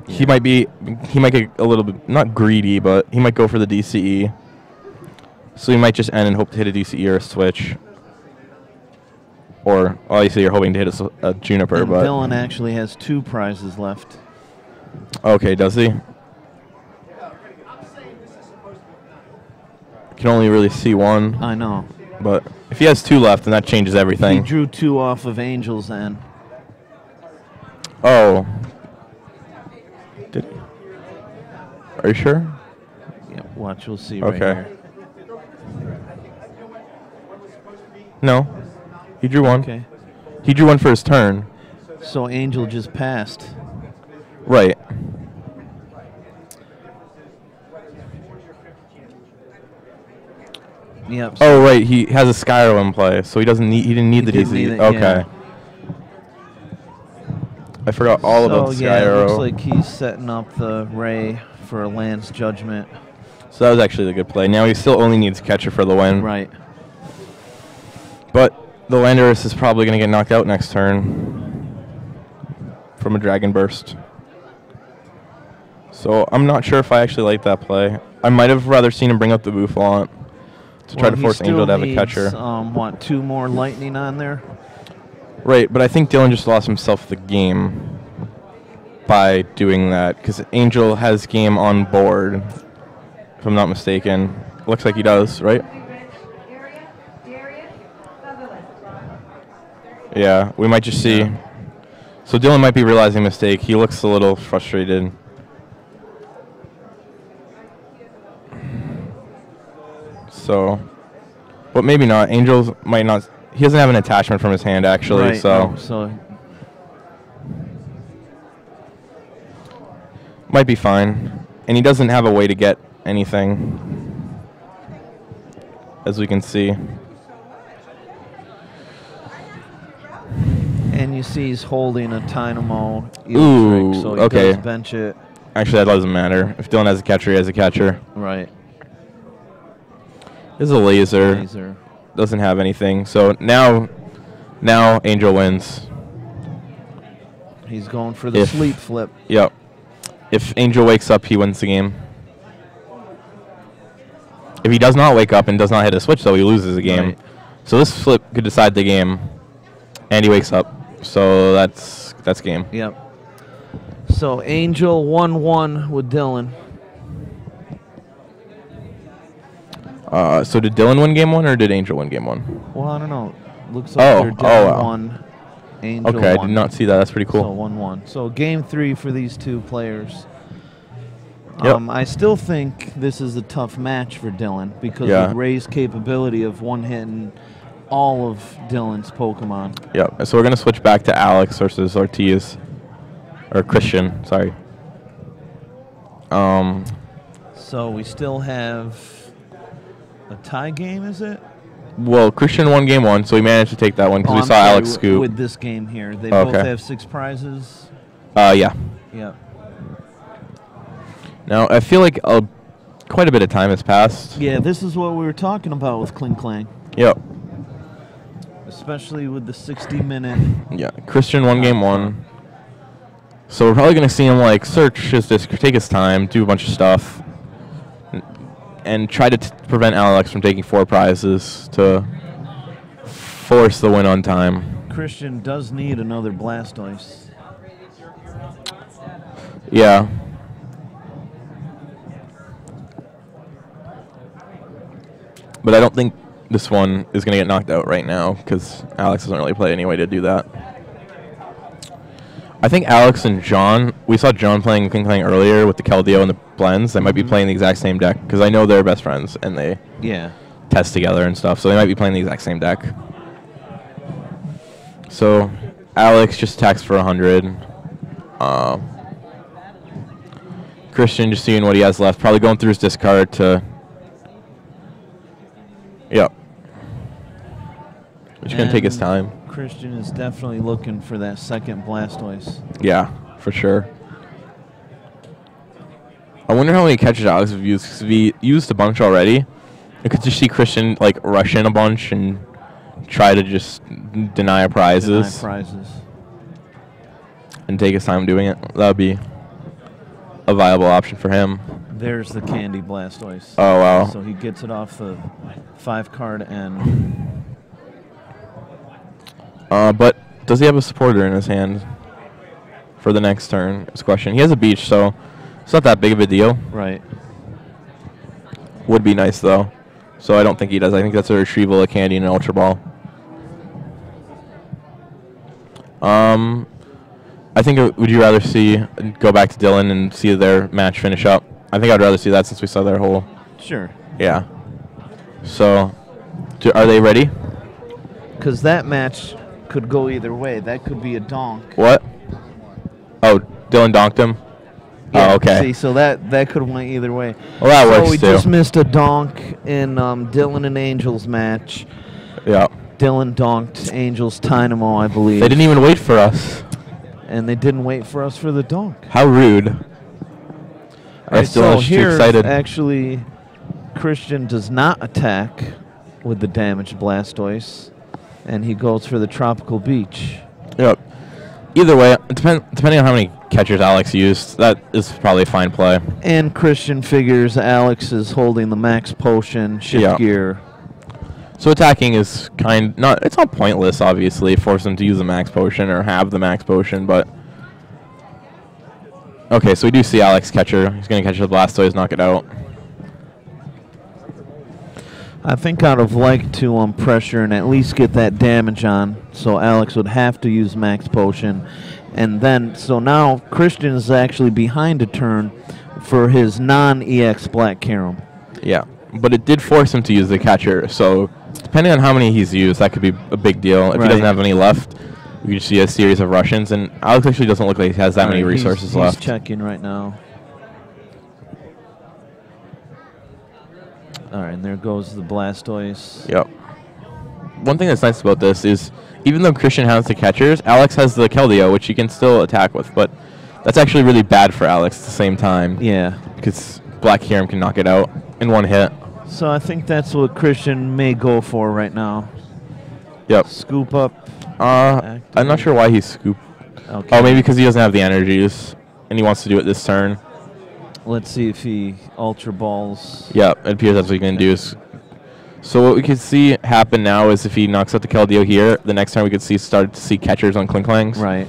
He might get a little bit not greedy, but he might go for the DCE. So he might just end and hope to hit a DCE or a switch. Or obviously you're hoping to hit a Juniper, and but Dylan actually has 2 prizes left. Okay, does he? Can only really see 1. I know. But if he has 2 left, then that changes everything. He drew 2 off of Angel's end. Oh. Did he? Are you sure? Yeah, watch, we'll see right Okay. here. No. He drew 1. Okay. He drew 1 for his turn. So Angel just passed. Right. Yep. Oh, right. He has a Skyro in play, so he didn't need the didn't DC. need it, Okay. yeah. I forgot all about the So yeah, it Skyro. looks like he's setting up the Ray for a Land's Judgment. So that was actually the good play. Now he still only needs catcher for the win. Right. But the Landorus is probably going to get knocked out next turn from a Dragon Burst. So I'm not sure if I actually like that play. I might have rather seen him bring up the Boufflant to try to force Angel to have a catcher. Want 2 more lightning on there? Right, but I think Dylan just lost himself the game by doing that because Angel has game on board, if I'm not mistaken. Looks like he does, right? Yeah, we might just see. Yeah. So Dylan might be realizing a mistake. He looks a little frustrated. So, but maybe not. Angel might not. He doesn't have an attachment from his hand, actually. Right. So, So might be fine. And he doesn't have a way to get anything, as we can see. and you see he's holding a Dynamo Ooh, Electric, so he okay. does bench it. Actually, that doesn't matter. If Dylan has a catcher, he has a catcher. Right. This is a laser. Laser. Doesn't have anything. So now Angel wins. He's going for the sleep flip. Yep. If Angel wakes up, he wins the game. If he does not wake up and does not hit a switch, though, he loses the game. Right. So this flip could decide the game, and he wakes up. So that's game. Yep. So Angel 1-1 with Dylan. So did Dylan win game 1 or did Angel win game 1? Well, I don't know. Looks like they're Dylan wow. 1, Angel Okay, 1. I did not see that. That's pretty cool. So 1-1. So game 3 for these 2 players. Yep. I still think this is a tough match for Dylan because Yeah. of Ray's capability of one-hitting all of Dylan's Pokemon. Yep. So we're gonna switch back to Alex versus Ortiz, or Christian. Sorry. So we still have A tie game, is it? Well, Christian won game 1, so he managed to take that one because we I'm saw sorry, Alex scoop. With this game here, they Okay. both have 6 prizes. Yeah. Yep. Now, I feel like quite a bit of time has passed. Yeah, this is what we were talking about with Kling Klang, Yep. especially with the 60-minute. Yeah. Christian won game 1. So we're probably going to see him, like, search his disc, take his time, do a bunch of stuff, and try to prevent Alex from taking 4 prizes to force the win on time. Christian does need another Blastoise. Yeah. But I don't think this one is going to get knocked out right now because Alex doesn't really play any way to do that. I think Alex and John, we saw John playing King Klang earlier with the Keldeo and the blends. They might be playing the exact same deck because I know they're best friends and they test together and stuff. So they might be playing the exact same deck. So Alex just attacks for 100. Christian just seeing what he has left. Probably going through his discard to... Yep. Just going to take his time. Christian is definitely looking for that second Blastoise. Yeah, for sure. I wonder how many catches Alex have used. Because if he used a bunch already, I could just see Christian like rush in a bunch and try to just deny prizes. And take his time doing it. That would be a viable option for him. There's the Candy Blastoise. Oh, wow. So he gets it off the 5-card end. But does he have a supporter in his hand for the next turn? Is the question. He has a beach, so it's not that big of a deal. Right. Would be nice, though. So I don't think he does. I think that's a retrieval, a Candy, and an Ultra Ball. I think, would you rather see, go back to Dylan and see their match finish up? I think I'd rather see that since we saw their whole... Sure. Yeah. So, are they ready? Because that match could go either way. That could be a donk. What? Oh, Dylan donked him? Yeah, oh, okay. See, so that could have went either way. Well, that works, we too. just missed a donk in Dylan and Angel's match. Yeah. Dylan donked Angel's Dynamo, I believe. They didn't even wait for us. And they didn't wait for us for the donk. How rude. Right, still so too here, excited. actually, Christian does not attack with the damaged Blastoise, and he goes for the Tropical Beach. Yep. Either way, depending on how many catchers Alex used, that is probably a fine play. And Christian figures Alex is holding the Max Potion, Shift Gear. So attacking is it's not pointless, obviously, force him to use the Max Potion or have the Max Potion, but... Okay, so we do see Alex catcher. He's going to catch the Blastoise, knock it out. I think I'd have liked to pressure and at least get that damage on, so Alex would have to use Max Potion. And then, so now Christian is actually behind a turn for his non-EX Black Carom. Yeah, but it did force him to use the catcher, so depending on how many he's used, that could be a big deal. If he doesn't have any left, we could see a series of Russians, and Alex actually doesn't look like he has that many resources left. He's checking right now. All right, and there goes the Blastoise. Yep. One thing that's nice about this is, even though Christian has the catchers, Alex has the Keldeo, which he can still attack with, but that's actually really bad for Alex at the same time. Yeah. Because Black Carom can knock it out in one hit. So I think that's what Christian may go for right now. Yep. Scoop up. I'm not sure why he's scoop. Okay. Oh, maybe because he doesn't have the energies, and he wants to do it this turn. Let's see if he Ultra Balls. Yeah, it appears that's what he's going to do. So what we could see happen now is if he knocks out the Keldeo here, the next time we could start to see catchers on Kling Klangs. Right.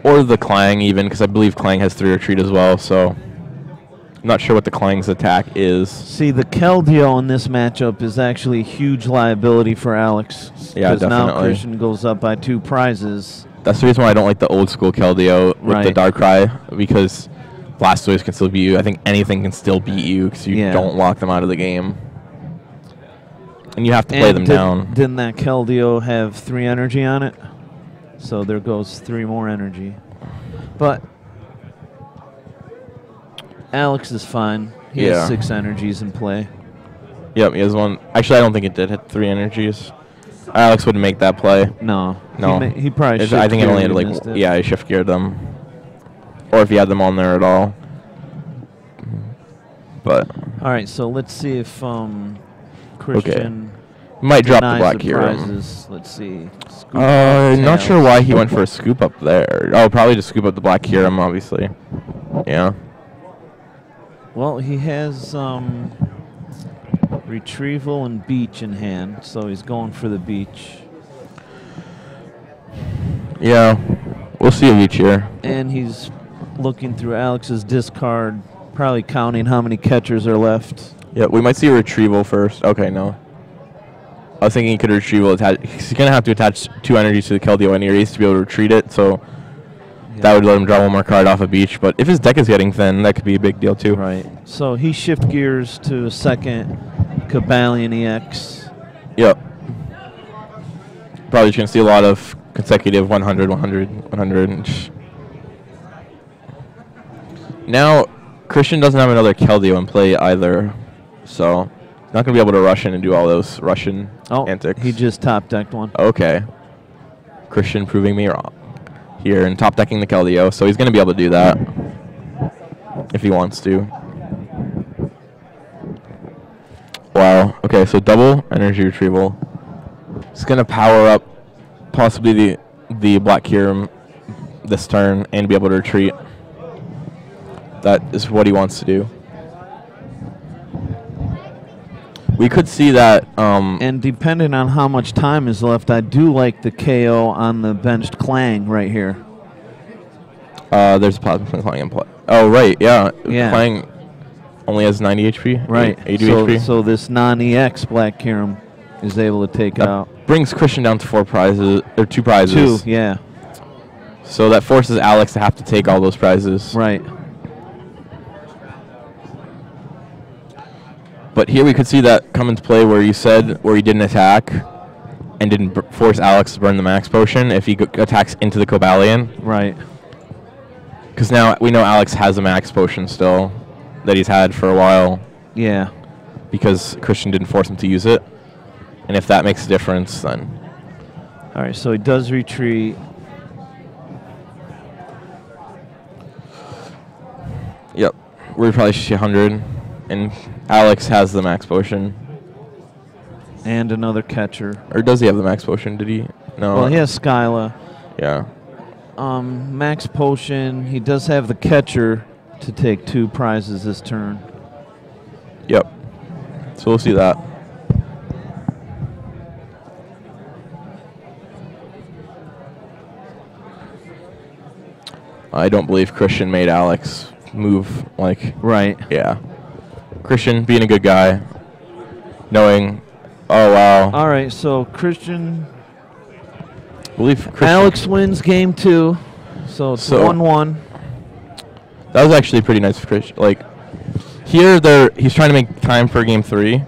Or the Klang even, because I believe Klang has 3 retreat as well, so I'm not sure what the Klang's attack is. See, the Keldeo in this matchup is actually a huge liability for Alex. Yeah, definitely. Because now Christian goes up by 2 prizes. That's the reason why I don't like the old school Keldeo with the Darkrai, because Blastoise can still beat you. I think anything can still beat you because you don't lock them out of the game. And you have to play them down. Didn't that Keldeo have 3 energy on it? So there goes 3 more energy. But Alex is fine. He has 6 energies in play. Yep, he has one. Actually, I don't think it did hit 3 energies. Alex wouldn't make that play. No. No. He probably I think it only had missed it. yeah, he shift geared them. Or if he had them on there at all. But All right, so let's see if Christian might drop the denies black the hero. prizes. Let's see. Scoop up Not tails. sure why he went for a scoop up there. Oh, probably to scoop up the black Kyurem, obviously. Yeah. Well, he has retrieval and beach in hand, so he's going for the beach. Yeah. We'll see each year. And he's looking through Alex's discard, probably counting how many catchers are left. Yeah, we might see a retrieval first. Okay, no. I was thinking he could retrieval attach. He's going to have to attach 2 energies to the Keldeo anyways to be able to retreat it, so that would let him draw one more card off a beach. But if his deck is getting thin, that could be a big deal too. Right. So he shift gears to a second Cabalion EX. Yep. Probably just going to see a lot of consecutive 100, 100, 100. Now, Christian doesn't have another Keldeo in play either, so not going to be able to rush in and do all those Russian antics. He just top decked one. Okay. Christian proving me wrong here and top decking the Keldeo, so he's going to be able to do that if he wants to. Wow. Okay, so double energy retrieval. He's going to power up possibly the Black Kyurem this turn and be able to retreat. That is what he wants to do. We could see that. And depending on how much time is left, I do like the KO on the benched Clang right here. There's a Plasma Clang in play. Oh, right, yeah. Yeah. Clang only has 90 HP. Right. 80 so, HP. so this non-EX Black Kyurem is able to take it out. Brings Christian down to 4 prizes, or 2 prizes. 2, yeah. So that forces Alex to have to take all those prizes. Right. But here we could see that come into play where you said where he didn't attack and didn't force Alex to burn the max potion if he attacks into the Cobalion. Right. Because now we know Alex has a max potion still that he's had for a while. Yeah. Because Christian didn't force him to use it. And if that makes a difference, then... All right, so he does retreat. Yep. We probably should see 100. And Alex has the max potion. And another catcher. Or does he have the max potion? Did he? No. Well, he has Skyla. Yeah. Max potion. He does have the catcher to take 2 prizes this turn. Yep. So we'll see that. I don't believe Christian made Alex move like... Right. Yeah. Christian being a good guy, knowing, oh wow. All right, so Christian. I believe Christian. Alex wins game 2, so it's 1-1. That was actually pretty nice for Christian. Like, here he's trying to make time for game 3.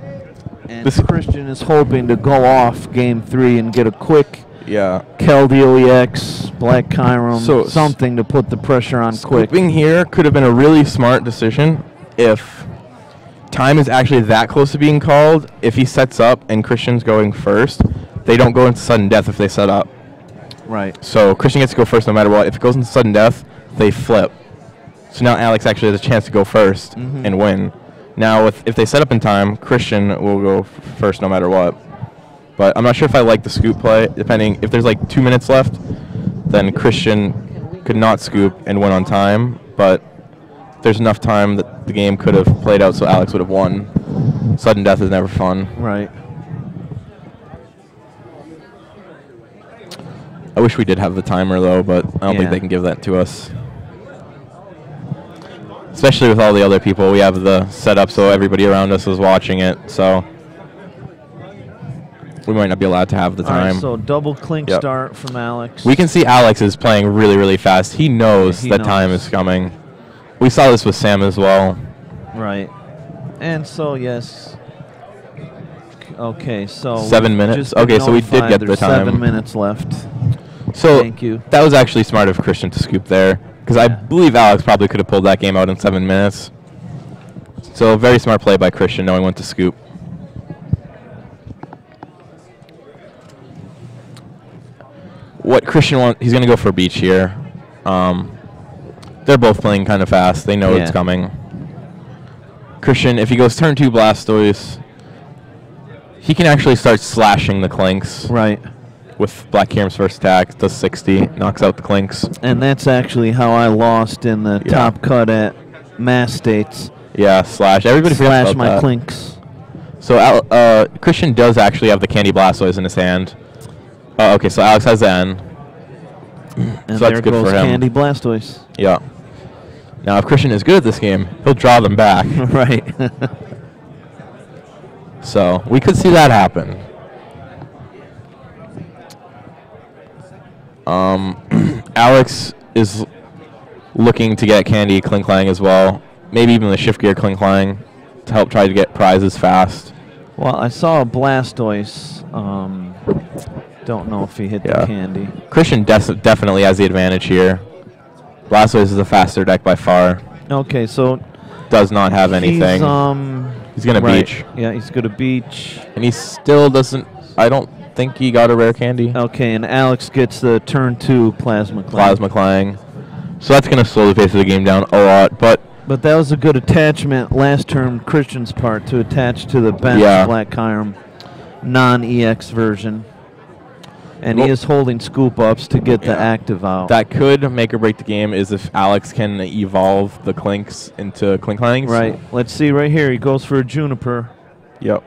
And Christian is hoping to go off game 3 and get a quick Keldeo EX, Black Kyurem, something to put the pressure on quick. Scooping here could have been a really smart decision if time is actually that close to being called. If he sets up and Christian's going first, they don't go into sudden death if they set up. Right. So Christian gets to go first no matter what. If it goes into sudden death, they flip. So now Alex actually has a chance to go first and win. Now, if they set up in time, Christian will go first no matter what. But I'm not sure if I like the scoop play. Depending, if there's like 2 minutes left, then Christian could not scoop and win on time. But there's enough time that the game could have played out so Alex would have won. Sudden death is never fun. Right. I wish we did have the timer though, but I don't think they can give that to us. Especially with all the other people. We have the setup so everybody around us is watching it, so we might not be allowed to have the time. Right, so double clink start from Alex. We can see Alex is playing really, really fast. He knows that time is coming. We saw this with Sam as well. Right. And so, yes. Okay, so 7 minutes. Okay, so we did get the time. 7 minutes left. So thank you. That was actually smart of Christian to scoop there, because I believe Alex probably could have pulled that game out in 7 minutes. So very smart play by Christian, knowing when to scoop. what Christian wants, he's going to go for Beach here. They're both playing kind of fast. They know it's coming. Christian, if he goes turn 2 Blastoise, he can actually start slashing the Clinks. Right. With Black Kyurem's first attack, does 60, knocks out the Clinks. And that's actually how I lost in the top cut at Mass States. Yeah, slash. Everybody forgets slash about my that. Clinks. So Christian does actually have the Candy Blastoise in his hand. Okay, so Alex has N. And so that's good for him. Candy Blastoise. Yeah. Now, if Christian is good at this game, he'll draw them back. Right. So we could see that happen. Alex is looking to get Candy Klinklang as well. Maybe even the Shift Gear Klinklang to help try to get prizes fast. Well, I saw a Blastoise. Don't know if he hit the Candy. Christian definitely has the advantage here. Blastoise is a faster deck by far. Okay, so does not have anything. He's gonna Beach. Yeah, he's gonna Beach. And he still doesn't. I don't think he got a rare candy. Okay, and Alex gets the turn 2 Plasma Clang. Plasma Clang. So that's gonna slow the pace of the game down a lot, but that was a good attachment last turn, Christian's part, to attach to the bench Black Kyurem non-EX version. And he is holding scoop ups to get the active out. That could make or break the game is if Alex can evolve the Clinks into Klinklangs. Right. Let's see right here. He goes for a Juniper. Yep.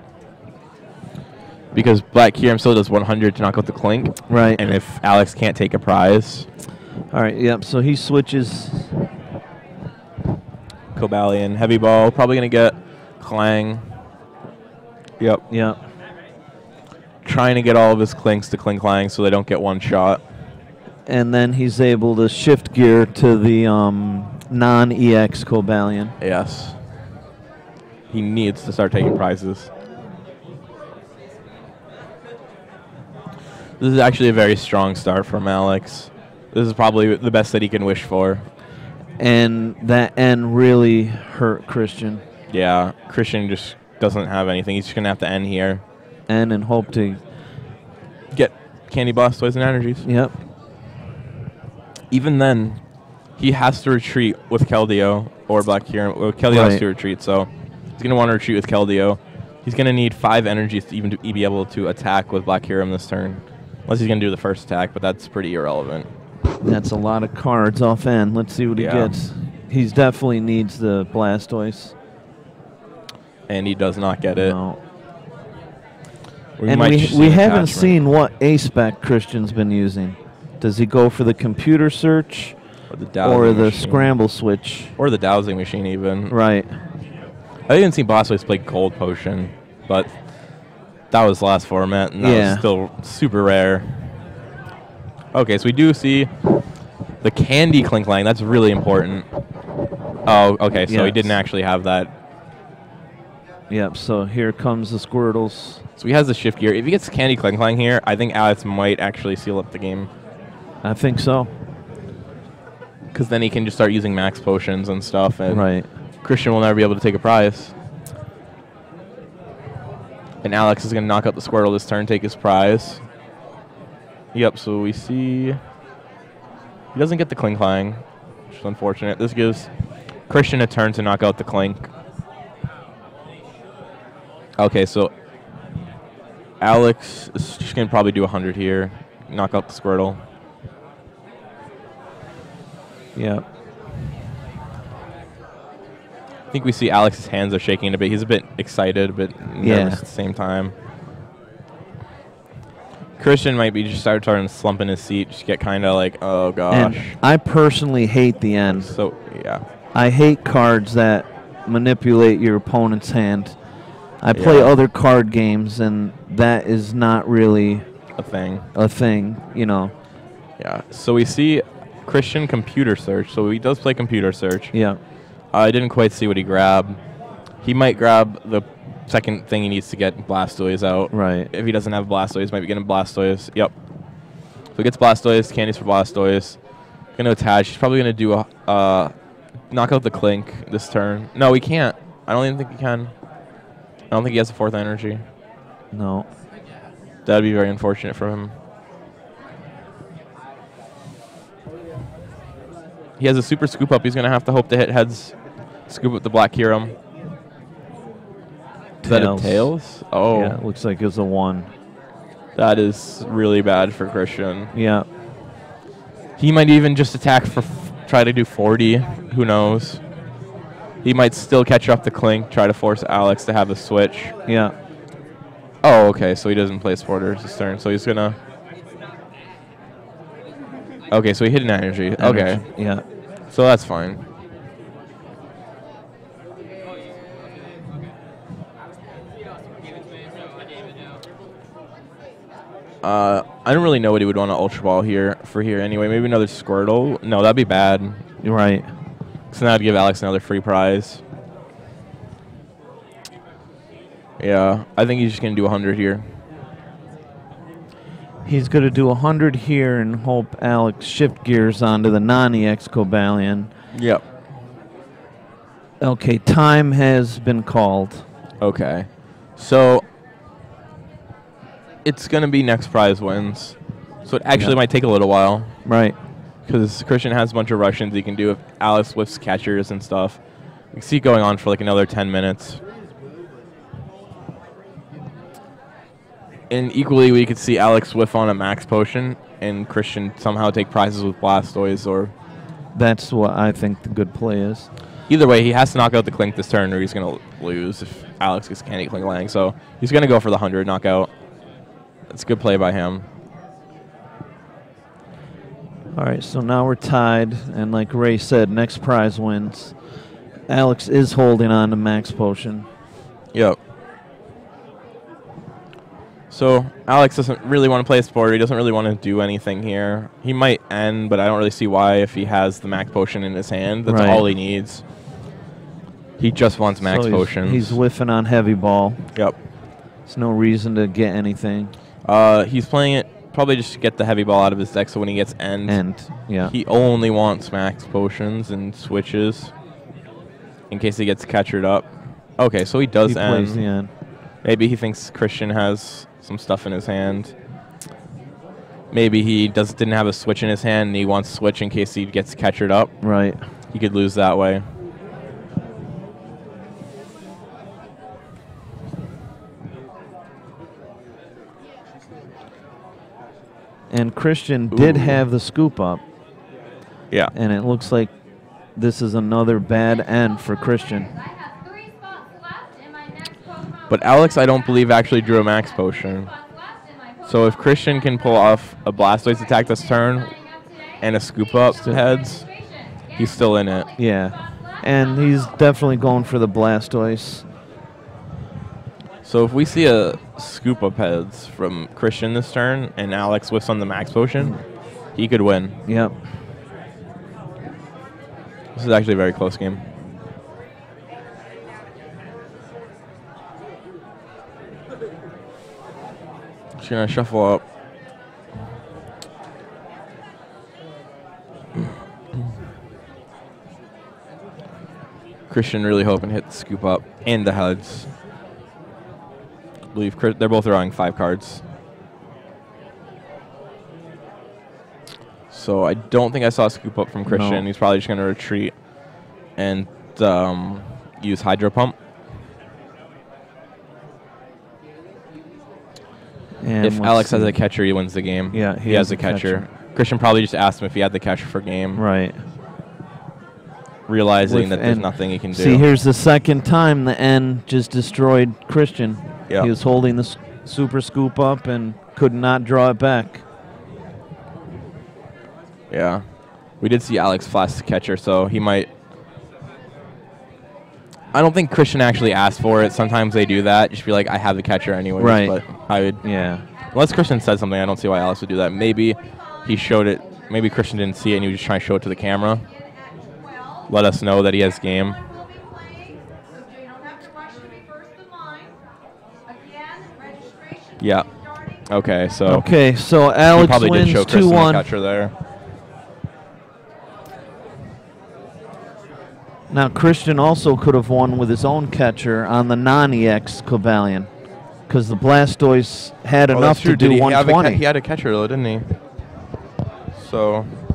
Because Black Kyurem still does 100 to knock out the Clink. Right. And if Alex can't take a prize. All right. Yep. So he switches. Cobalion. Heavy Ball. Probably going to get Clang. Yep. Yep. Trying to get all of his Clinks to Klinklang so they don't get one shot. And then he's able to shift gear to the non-EX Cobalion. Yes. He needs to start taking prizes. This is actually a very strong start from Alex. This is probably the best that he can wish for. And that N really hurt Christian. Yeah, Christian just doesn't have anything. He's just going to have to end here. And hope to get Candy Blastoise and energies. Yep. Even then, he has to retreat with Keldeo or Black Kyurem. Well, Keldeo has to retreat, so he's going to want to retreat with Keldeo. He's going to need 5 energies to even be able to attack with Black Kyurem this turn. Unless he's going to do the first attack, but that's pretty irrelevant. That's a lot of cards off end. Let's see what he gets. He definitely needs the Blastoise. And he does not get it. No. We haven't seen what A-Spec Christian's been using. Does he go for the computer search or the scramble switch? Or the dowsing machine even. Right. I didn't see Blastoise play Cold Potion, but that was last format, and that was still super rare. Okay, so we do see the Candy Klinklang. That's really important. Oh, okay, so he didn't actually have that. Yep, so here comes the Squirtles. So he has the Shift Gear. If he gets Candy Klinklang here, I think Alex might actually seal up the game. I think so. Because then he can just start using max potions and stuff, and Christian will never be able to take a prize. And Alex is going to knock out the Squirtle this turn, take his prize. Yep, so we see he doesn't get the Klinklang, which is unfortunate. This gives Christian a turn to knock out the Clink. Okay, so Alex is just going to probably do 100 here, knock out the Squirtle. Yep. I think we see Alex's hands are shaking a bit. He's a bit excited, a bit nervous at the same time. Christian might be just starting to slump in his seat, just get kind of like, oh gosh. And I personally hate the end. So, yeah. I hate cards that manipulate your opponent's hand. I play other card games, and that is not really a thing. You know. Yeah. So we see Christian computer search. So he does play computer search. Yeah. I didn't quite see what he grabbed. He might grab the second thing he needs to get Blastoise out. Right. If he doesn't have Blastoise, might be getting Blastoise. Yep. So he gets Blastoise, candies for Blastoise. Going to attach. He's probably going to do a knock out the Clink this turn. No, he can't. I don't even think he can. I don't think he has a 4th energy. No. That'd be very unfortunate for him. He has a super scoop up. He's going to have to hope to hit heads, scoop up the Black Kyurem. Is that a tails? Oh. Yeah, it looks like it's a 1. That is really bad for Christian. Yeah. He might even just attack for, try to do 40. Who knows? He might still catch up to Klink, try to force Alex to have a switch. Yeah. Oh, okay, so he doesn't play Sporters this turn, so he's going to... Okay, so he hit an energy. Okay. Yeah. So that's fine. I don't really know what he would want to Ultra Ball here anyway. Maybe another Squirtle. No, that'd be bad. You're right. So now I'd give Alex another free prize. Yeah, I think he's just going to do 100 here. He's going to do 100 here and hope Alex shift gears onto the non-EX Cobalion. Yep. Okay, time has been called. Okay. So it's going to be next prize wins. So it actually might take a little while. Right. Because Christian has a bunch of Russians he can do if Alex whiffs catchers and stuff. We can see it going on for like another 10 minutes. And equally, we could see Alex whiff on a Max Potion and Christian somehow take prizes with Blastoise. Or that's what I think the good play is. Either way, he has to knock out the Klink this turn or he's going to lose if Alex gets Candy Klinklang. So he's going to go for the 100 knockout. That's a good play by him. All right, so now we're tied, and like Ray said, next prize wins. Alex is holding on to Max Potion. Yep. So Alex doesn't really want to play a sport. He doesn't really want to do anything here. He might end, but I don't really see why if he has the Max Potion in his hand. That's all he needs. He just wants Max Potions. He's whiffing on Heavy Ball. Yep. There's no reason to get anything. He's playing it probably just to get the Heavy Ball out of his deck so when he gets yeah. He only wants Max Potions and switches in case he gets catchered up. Okay, so he does end. Plays the end. Maybe he thinks Christian has some stuff in his hand. Maybe he didn't have a switch in his hand and he wants switch in case he gets catchered up. Right. He could lose that way. And Christian did have the scoop up. Yeah. And it looks like this is another bad end for Christian. But Alex, I don't believe, actually drew a Max Potion. So if Christian can pull off a Blastoise attack this turn and a scoop up heads, he's still in it. Yeah. And he's definitely going for the Blastoise. So if we see a scoop up heads from Christian this turn and Alex whiffs on the Max Potion, he could win. Yep. This is actually a very close game. Just gonna shuffle up. Christian really hoping to hit the scoop up and the heads. I believe they're both drawing 5 cards. So I don't think I saw a scoop up from Christian. No. He's probably just gonna retreat and use Hydro Pump. And if Alex has a catcher, he wins the game. Yeah, he has a catcher. Christian probably just asked him if he had the catcher for game. Right. Realizing that there's nothing he can do. See, here's the second time the N just destroyed Christian. Yep. He was holding the super scoop up and could not draw it back. Yeah. We did see Alex flash the catcher, so he might... I don't think Christian actually asked for it. Sometimes they do that. Just be like, I have the catcher anyway. Right. But I would... Yeah. Unless Christian said something, I don't see why Alex would do that. Maybe he showed it. Maybe Christian didn't see it and he was just trying to show it to the camera. Let us know that he has game. Yeah. Okay, so... Okay, so Alex probably wins did show Christian the 2-1. catcher there. Now, Christian also could have won with his own catcher on the non-EX Cobalion because the Blastoise had enough to do 120. He had a catcher, though, didn't he? So...